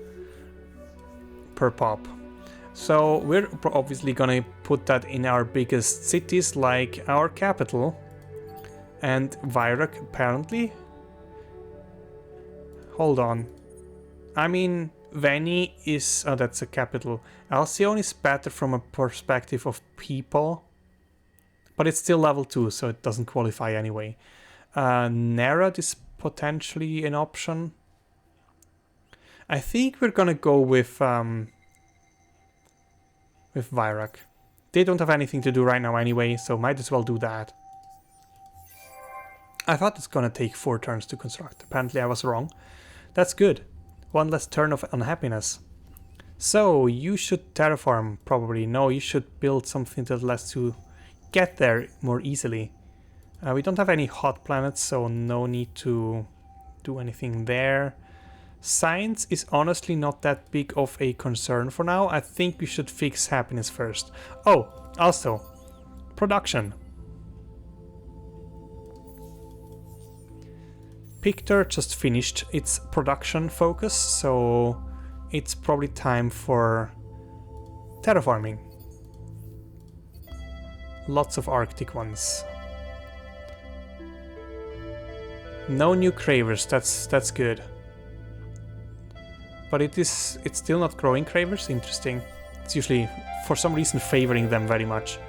per pop. So we're obviously gonna put that in our biggest cities, like our capital and Vyrak, apparently. Hold on. I mean, Veni is... Oh, that's a capital. Alcyone is better from a perspective of people, but it's still level 2, so it doesn't qualify anyway. Nerad is potentially an option. I think we're gonna go with Vyrak. They don't have anything to do right now anyway, so might as well do that. I thought it's gonna take 4 turns to construct. Apparently I was wrong. That's good. 1 less turn of unhappiness. So, you should terraform, probably. No, you should build something that lets you get there more easily. We don't have any hot planets, so no need to do anything there. Science is honestly not that big of a concern for now. I think we should fix happiness first. Oh, also, production. Pictor just finished its production focus, so it's probably time for terraforming. Lots of Arctic ones. No new cravers, that's good. But it's still not growing cravers, interesting. It's usually, for some reason, favoring them very much.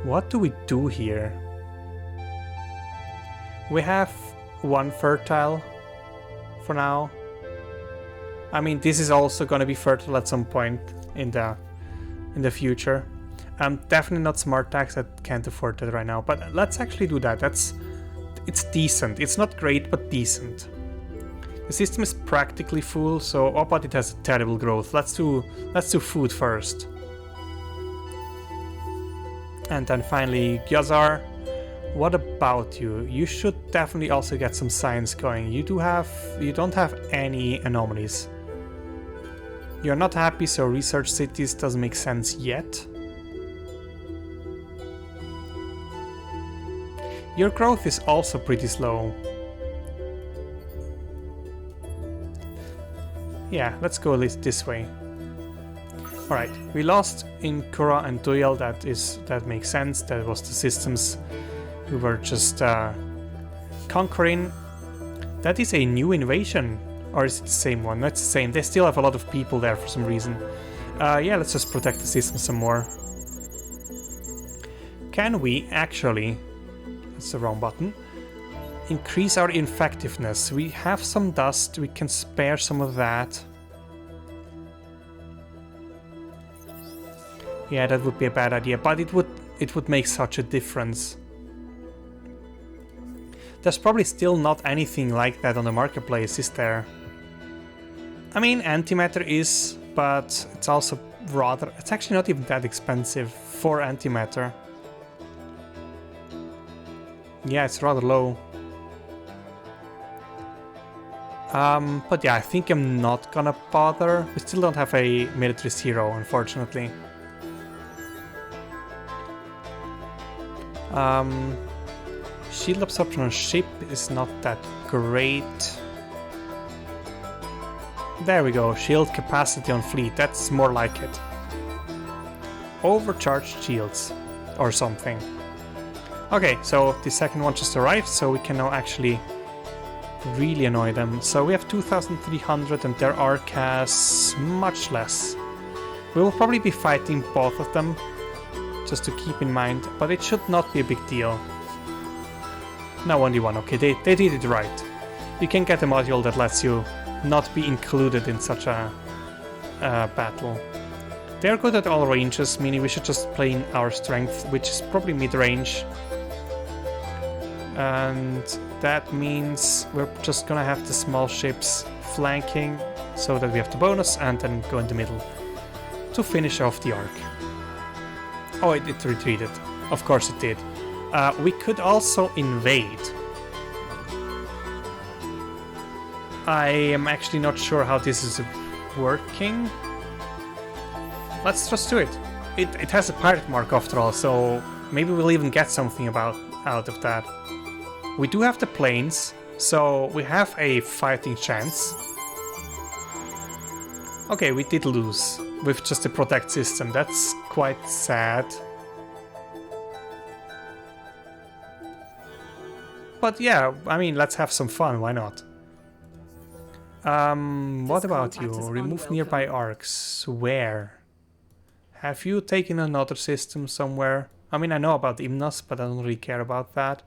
What do we do here? We have 1 fertile for now. I mean, this is also going to be fertile at some point in the future. Definitely not smart tax. I can't afford that right now. But let's actually do that. It's decent. It's not great, but decent. The system is practically full, so but it has terrible growth. Let's do food first. And then finally, Gyazar. What about you? You should definitely also get some science going. You don't have any anomalies. You're not happy, so research cities doesn't make sense yet. Your growth is also pretty slow. Yeah, let's go this way. Alright, we lost in Kura and Duyal, that makes sense. That was the systems we were just conquering. That is a new invasion. Or is it the same one? That's the same. They still have a lot of people there for some reason. Yeah, let's just protect the system some more. Can we actually... That's the wrong button. Increase our effectiveness. We have some dust. We can spare some of that. Yeah, that would be a bad idea, but it would make such a difference. There's probably still not anything like that on the marketplace, is there? I mean, antimatter is, but it's also rather... It's actually not even that expensive for antimatter. Yeah, it's rather low. But yeah, I think I'm not gonna bother. We still don't have a military zero, unfortunately. Shield absorption on ship is not that great. There we go, shield capacity on fleet, that's more like it. Overcharged shields, or something. Okay, so the second one just arrived, so we can now actually really annoy them. So we have 2,300 and their arc has much less. We will probably be fighting both of them, just to keep in mind, but it should not be a big deal. No, only one, okay, they did it right. You can get a module that lets you not be included in such a battle. They are good at all ranges, meaning we should just play in our strength, which is probably mid-range. And that means we're just gonna have the small ships flanking so that we have the bonus and then go in the middle to finish off the arc. Oh, it retreated. Of course it did. We could also invade. I am actually not sure how this is working. Let's just do it. It has a pirate mark after all, so maybe we'll even get something out of that. We do have the planes, so we have a fighting chance. Okay, we did lose with just the protect system. That's quite sad. But yeah, I mean, let's have some fun, why not? What about you? Remove nearby arcs. Where? Have you taken another system somewhere? I mean, I know about Imnos, but I don't really care about that.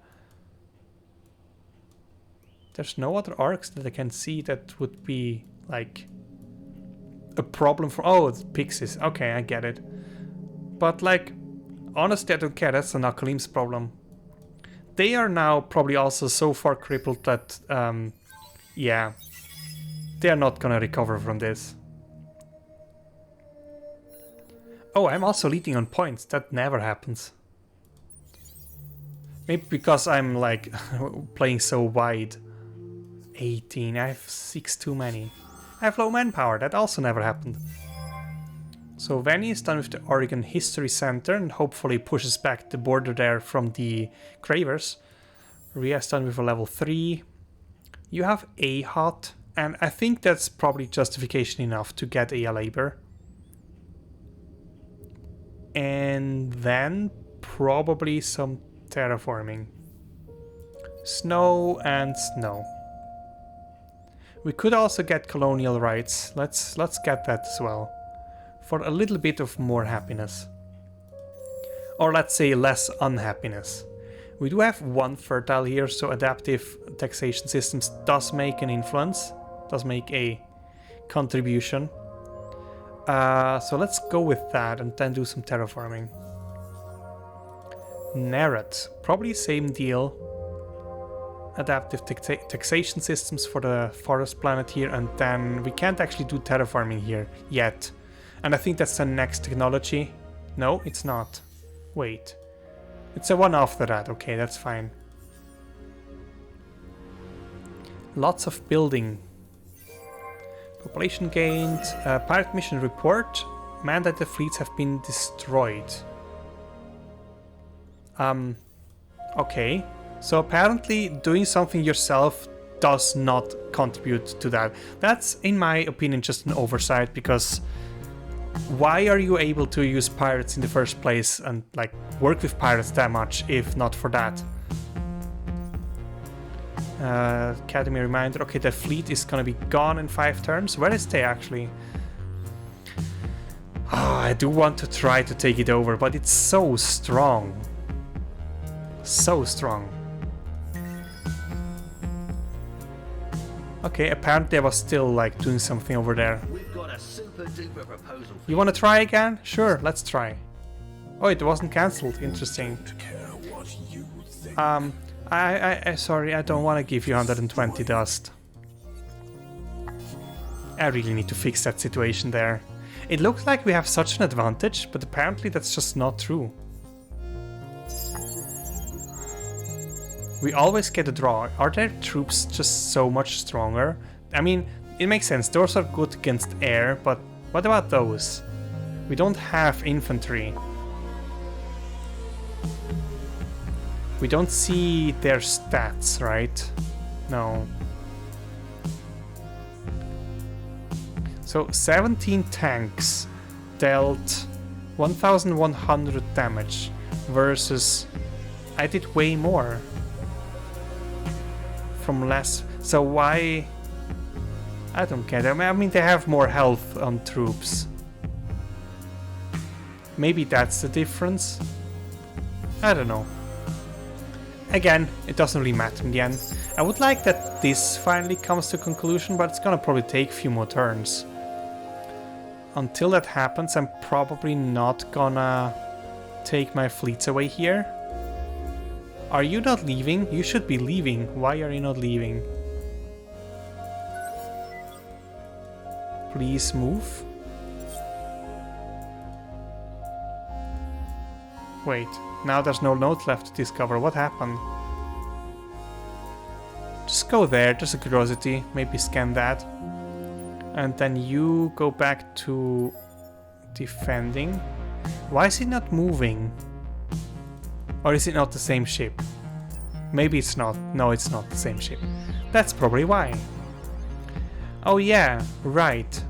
There's no other arcs that I can see that would be, like, a problem for... Oh, it's Pixies. Okay, I get it. But, like, honestly, I don't care. That's the Nakalim's problem. They are now probably also so far crippled that, yeah, they are not gonna recover from this. Oh, I'm also leading on points. That never happens. Maybe because I'm, like, playing so wide. 18. I have 6 too many. I have low manpower. That also never happened. So Vanny is done with the Oregon History Center and hopefully pushes back the border there from the Cravers. Ria is done with a level 3. You have a hot, and I think that's probably justification enough to get a labor. And then probably some terraforming. Snow and snow. We could also get colonial rights. Let's get that as well. For a little bit of more happiness. Or let's say less unhappiness. We do have one fertile here, so adaptive taxation systems does make an influence. Does make a contribution. So let's go with that and then do some terraforming. Narrat, probably same deal. Adaptive taxation systems for the forest planet here, and then we can't actually do terraforming here yet. And I think that's the next technology. No, it's not. Wait. It's a one after that. Okay, that's fine. Lots of building. Population gained. Pirate mission report. Mandated fleets have been destroyed. Okay. So apparently doing something yourself does not contribute to that. That's, in my opinion, just an oversight, because why are you able to use pirates in the first place and like work with pirates that much if not for that? Academy reminder. Okay, the fleet is gonna be gone in 5 turns. Where is they actually? Oh, I do want to try to take it over, but it's so strong. So strong. Okay, apparently I was still like doing something over there. We've got a super duper proposal. You want to try again? Sure, let's try. Oh, it wasn't cancelled. Interesting. Sorry, I don't want to give you 120 dust. I really need to fix that situation there. It looks like we have such an advantage, but apparently that's just not true. We always get a draw. Are their troops just so much stronger? I mean, it makes sense. Those are good against air, but what about those? We don't have infantry. We don't see their stats, right? No. So 17 tanks dealt 1100 damage versus I did way more from less. So why? I don't get it. I mean, they have more health on troops. Maybe that's the difference. I don't know. Again, it doesn't really matter in the end. I would like that this finally comes to a conclusion, but it's gonna probably take a few more turns. Until that happens, I'm probably not gonna take my fleets away here. Are you not leaving? You should be leaving. Why are you not leaving? Please move. Wait, now there's no note left to discover. What happened? Just go there, just a curiosity. Maybe scan that. And then you go back to defending. Why is it not moving? Or is it not the same ship? Maybe it's not. No, it's not the same ship. That's probably why. Oh yeah, right.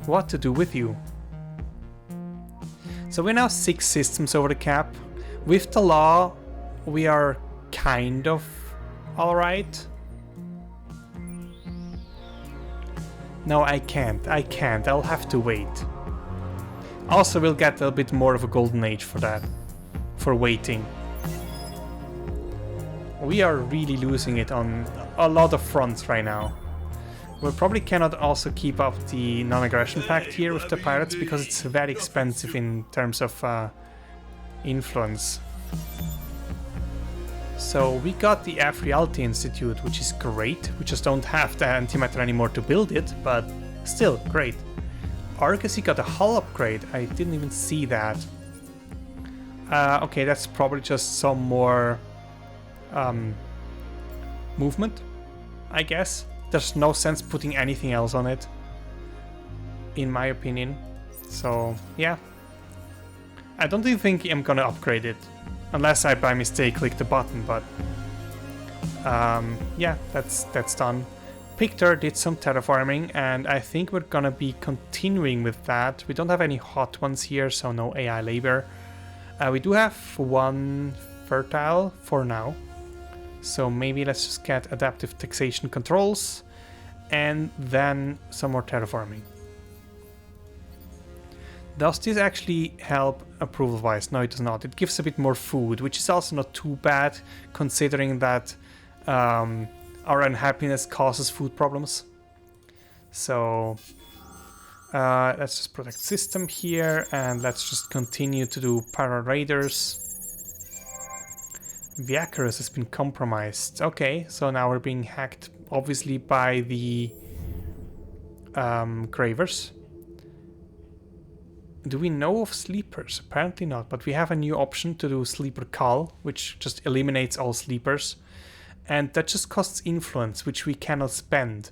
What to do with you? So we're now 6 systems over the cap. With the law, we are kind of alright. No, I can't. I'll have to wait. Also, we'll get a bit more of a golden age for that. For waiting. We are really losing it on a lot of fronts right now. We probably cannot also keep up the non-aggression pact here with the pirates because it's very expensive in terms of influence. So we got the Afrialty Institute, which is great. We just don't have the antimatter anymore to build it, but still great. Argosy got a hull upgrade. I didn't even see that. Okay, that's probably just some more movement, I guess. There's no sense putting anything else on it, in my opinion. So, yeah. I don't even think I'm gonna upgrade it. Unless I by mistake click the button, but... yeah, that's done. Pictor did some terraforming, and I think we're gonna be continuing with that. We don't have any hot ones here, so no AI labor. We do have one fertile for now. So maybe let's just get adaptive taxation controls and then some more terraforming. Does this actually help approval-wise? No, it does not. It gives a bit more food, which is also not too bad considering that our unhappiness causes food problems. So let's just protect system here and let's just continue to do para raiders. Viacarus has been compromised. Okay, so now we're being hacked, obviously, by the Gravers. Do we know of sleepers? Apparently not, but we have a new option to do sleeper call, which just eliminates all sleepers. And that just costs influence, which we cannot spend.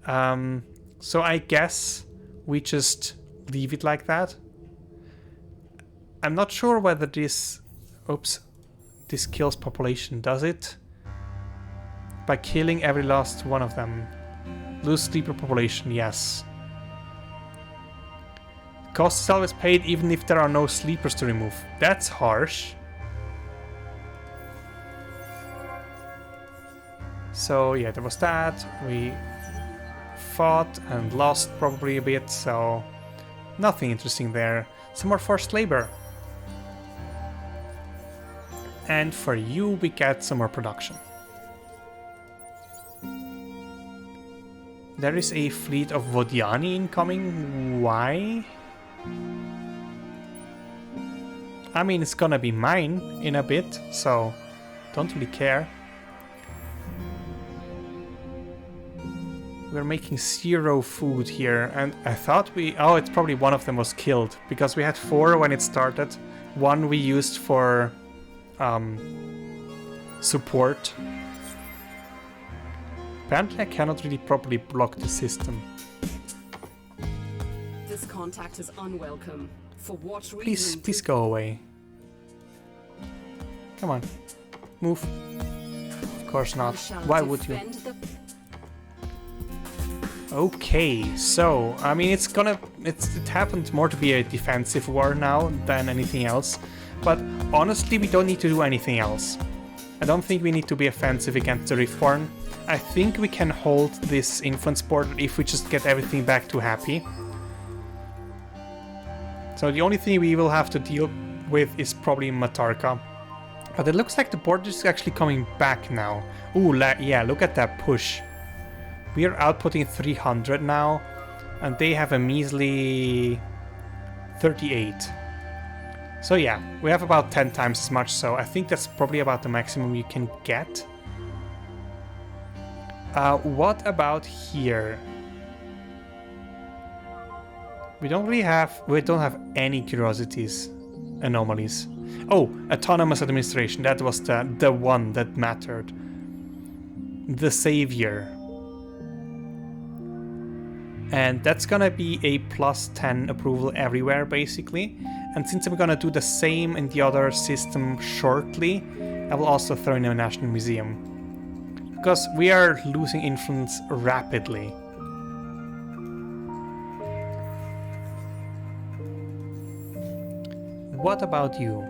So I guess we just leave it like that. I'm not sure whether this... Oops. This kills population, does it? By killing every last one of them. Lose sleeper population, yes. Cost is always paid even if there are no sleepers to remove. That's harsh. So yeah, there was that. We fought and lost probably a bit, so nothing interesting there. Some more forced labor. And for you, we get some more production. There is a fleet of Vodiani incoming. Why? I mean, it's gonna be mine in a bit, so don't really care. We're making 0 food here, and I thought oh, it's probably one of them was killed, because we had 4 when it started. 1 we used for support. Apparently I cannot really properly block the system. This contact is unwelcome. For what reason? Please go away. Come on. Move. Of course not. Why would you? Okay, so, I mean, it happened more to be a defensive war now than anything else. But honestly, we don't need to do anything else. I don't think we need to be offensive against the Riftborn. I think we can hold this influence border if we just get everything back to happy. So the only thing we will have to deal with is probably Matarka. But it looks like the border is actually coming back now. Ooh, yeah, look at that push. We are outputting 300 now, and they have a measly 38. So yeah, we have about 10 times as much, so I think that's probably about the maximum you can get. What about here? We don't have any curiosities, anomalies. Oh, autonomous administration, that was the one that mattered. The savior. And that's gonna be a +10 approval everywhere, basically. And since I'm gonna do the same in the other system shortly, I will also throw in a National Museum. Because we are losing influence rapidly. What about you?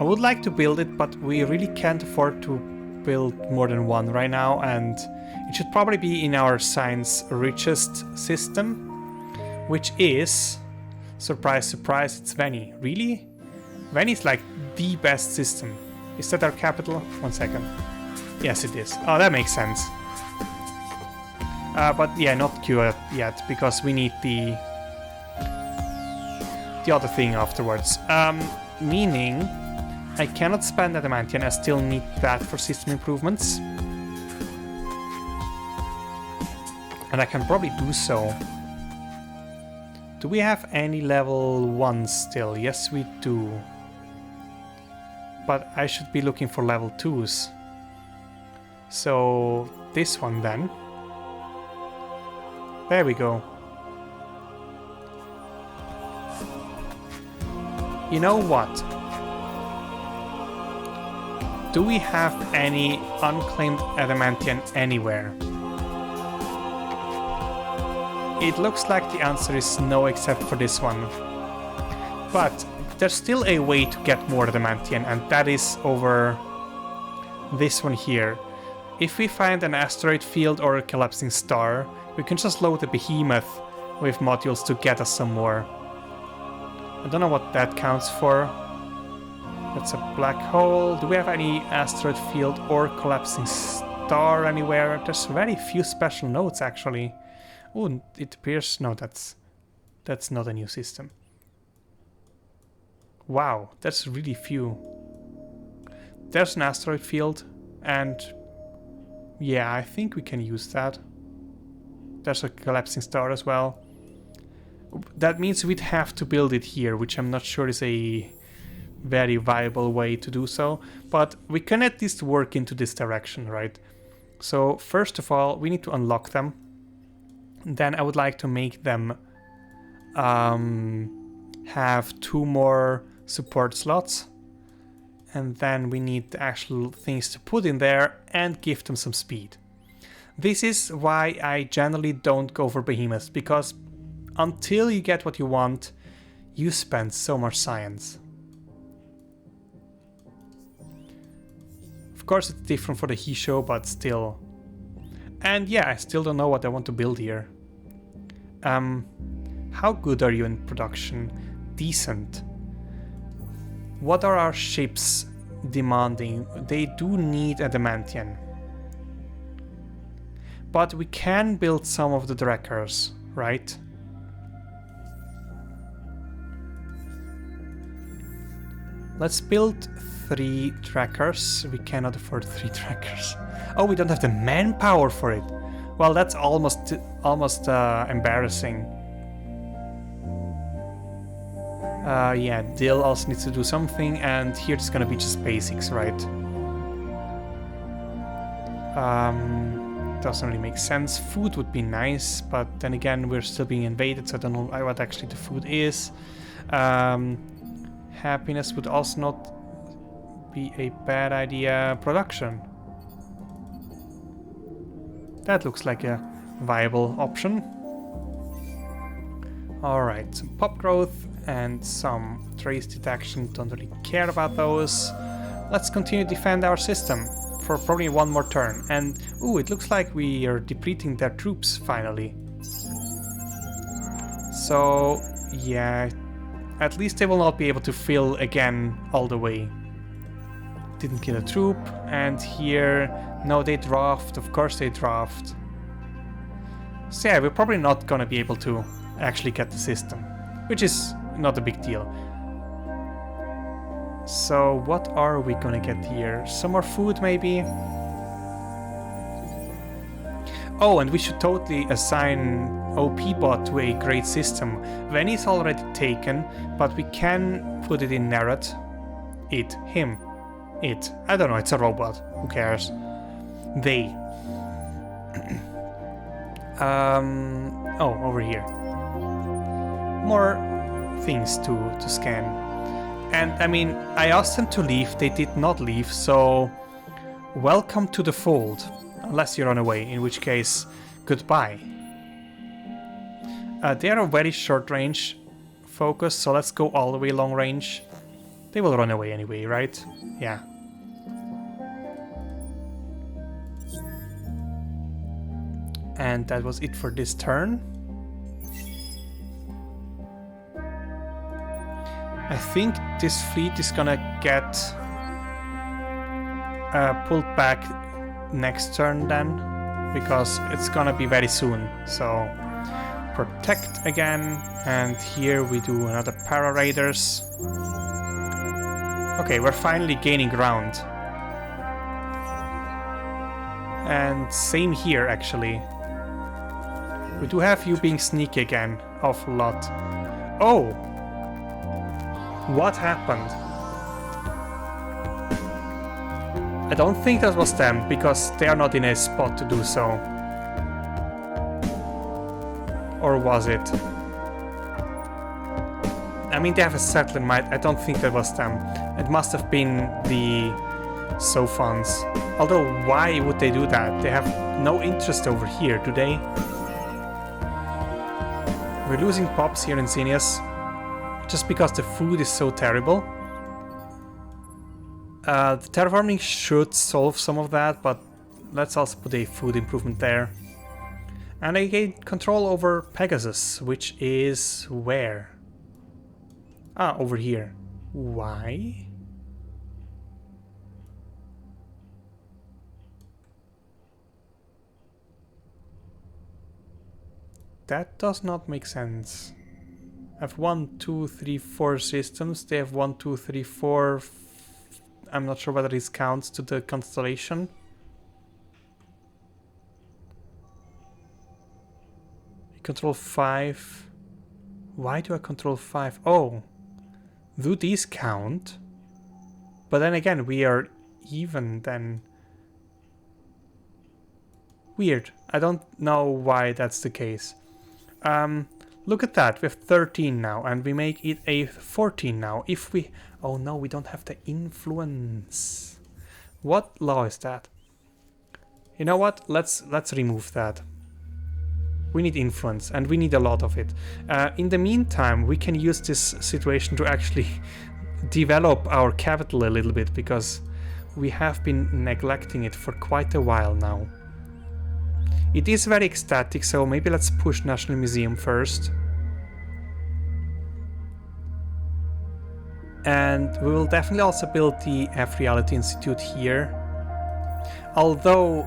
I would like to build it, but we really can't afford to build more than 1 right now, and it should probably be in our science richest system, which is, surprise, surprise, it's Veni. Really? Veni is like the best system. Is that our capital? 1 second. Yes, it is. Oh, that makes sense. But yeah, not Q yet, because we need the other thing afterwards. Meaning, I cannot spend Adamantium, I still need that for system improvements. And I can probably do so. Do we have any level 1s still? Yes, we do. But I should be looking for level 2s. So, this one then. There we go. You know what? Do we have any unclaimed adamantium anywhere? It looks like the answer is no, except for this one. But there's still a way to get more adamantium, and that is over this one here. If we find an asteroid field or a collapsing star, we can just load the behemoth with modules to get us some more. I don't know what that counts for. That's a black hole. Do we have any asteroid field or collapsing star anywhere? There's very few special nodes actually. Oh, it appears... no, that's not a new system. Wow, that's really few. There's an asteroid field, and yeah, I think we can use that. There's a collapsing star as well. That means we'd have to build it here, which I'm not sure is a very viable way to do so, but we can at least work into this direction, right? So first of all, we need to unlock them. Then I would like to make them have 2 more support slots, and then we need the actual things to put in there and give them some speed. This is why I generally don't go for behemoths, because until you get what you want, you spend so much science. Of course it's different for the Hisho, but still. And yeah, I still don't know what I want to build here. How good are you in production? Decent. What are our ships demanding? They do need adamantium. But we can build some of the Drekkers, right? Let's build 3 trackers. We cannot afford 3 trackers. Oh, we don't have the manpower for it. Well, that's almost embarrassing. Yeah, Dill also needs to do something, and here it's gonna be just basics, right? Doesn't really make sense. Food would be nice, but then again, we're still being invaded, so I don't know what actually the food is. Happiness would also not be a bad idea. Production. That looks like a viable option. Alright, some pop growth and some trace detection. Don't really care about those. Let's continue to defend our system for probably one more turn. And ooh, it looks like we are depleting their troops finally. So yeah, at least they will not be able to fill again all the way. Didn't kill a troop, and here, no, they draft, of course they draft. So yeah, we're probably not gonna be able to actually get the system, which is not a big deal. So what are we gonna get here? Some more food maybe? Oh, and we should totally assign OP bot to a great system. When it's already taken, but we can put it in Narrat. Him. I don't know, it's a robot. Who cares? They. Oh, over here. More things to scan. And I mean, I asked them to leave, they did not leave, so welcome to the fold. Unless you run away, in which case, goodbye. They are a very short range focus, so let's go all the way long range. They will run away anyway, right? Yeah. And that was it for this turn. I think this fleet is gonna get pulled back next turn then, because it's gonna be very soon. So protect again, and here we do another para raiders. Okay, we're finally gaining ground. And same here actually. We do have you being sneaky again, awful lot. Oh! What happened? I don't think that was them, because they are not in a spot to do so. Or was it? I mean, they have a settler in mind. I don't think that was them. It must have been the Sophons. Although, why would they do that? They have no interest over here, do they? We're losing pops here in Xenius, just because the food is so terrible. The terraforming should solve some of that, but let's also put a food improvement there. And I gain control over Pegasus, which is where? Ah, over here. Why? That does not make sense. I have 1, 2, 3, 4 systems. They have 1, 2, 3, 4. I'm not sure whether this counts to the constellation. You control 5. Why do I control 5? Oh, do these count? But then again, we are even then. Weird. I don't know why that's the case. Look at that, we have 13 now, and we make it a 14 now. If we... Oh no, we don't have the influence. What law is that? You know what? Let's remove that. We need influence, and we need a lot of it. In the meantime, we can use this situation to actually develop our capital a little bit, because we have been neglecting it for quite a while now. It is very ecstatic, so maybe let's push National Museum first. And we will definitely also build the F Reality Institute here. Although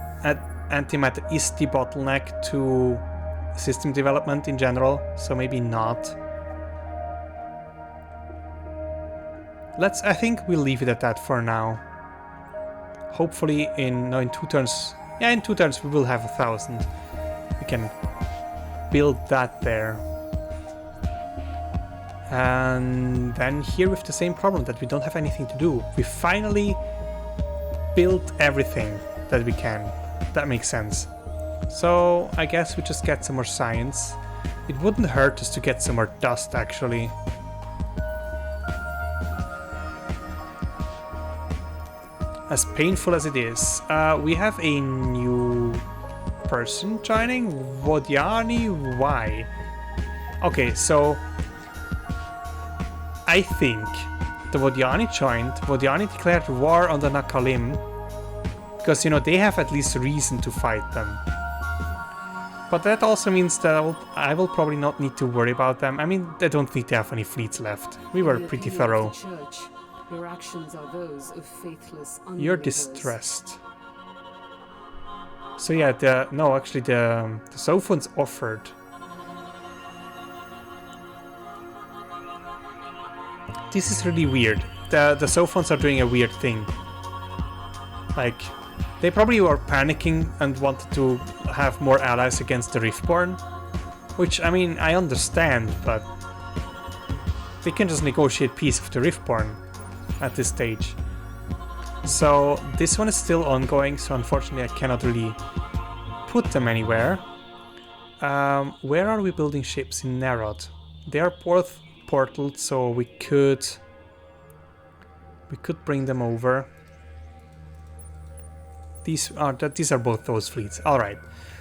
antimatter is the bottleneck to system development in general, so maybe not. I think we'll leave it at that for now. Hopefully in 2 turns, yeah, in 2 turns we will have 1,000. We can build that there. And then here with the same problem that we don't have anything to do. We finally built everything that we can. That makes sense. So I guess we just get some more science. It wouldn't hurt us to get some more dust actually. As painful as it is, we have a new person joining. Vodiani, why? Okay, so I think the Vodiani joined. Vodiani declared war on the Nakalim because, you know, they have at least reason to fight them. But that also means that I will probably not need to worry about them. I mean, I don't think they have any fleets left. We were pretty thorough. Your actions are those of faithless unbelievers. You're distressed. So yeah, the Sophons offered. This is really weird. The Sophons are doing a weird thing. Like, they probably were panicking and wanted to have more allies against the Riftborn. Which, I mean, I understand, but they can just negotiate peace with the Riftborn at this stage. So this one is still ongoing, so unfortunately I cannot really put them anywhere. Where are we building ships? In Neighbourhood. They are both portaled, so we could bring them over. These are both those fleets. Alright.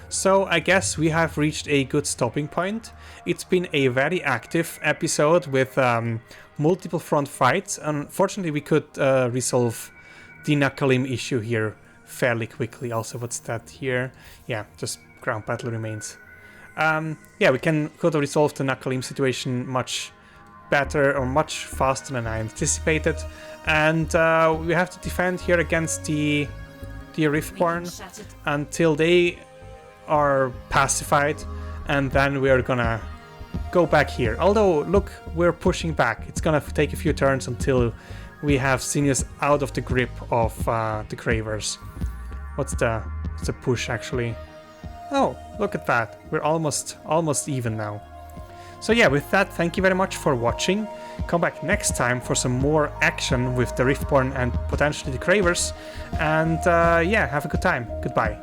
So I guess we have reached a good stopping point. It's been a very active episode with multiple front fights. Unfortunately, we could resolve the Nakalim issue here fairly quickly. Also, what's that here? Yeah, just ground battle remains. Yeah, we could have resolved the Nakalim situation much better or much faster than I anticipated. And we have to defend here against the Riftborn until they are pacified, and then we're gonna go back here. Although, look, we're pushing back. It's gonna take a few turns until we have Sinius out of the grip of the Cravers. What's the push actually? Oh, look at that. We're almost even now. So yeah, with that, thank you very much for watching. Come back next time for some more action with the Riftborn and potentially the Cravers. And yeah, have a good time. Goodbye.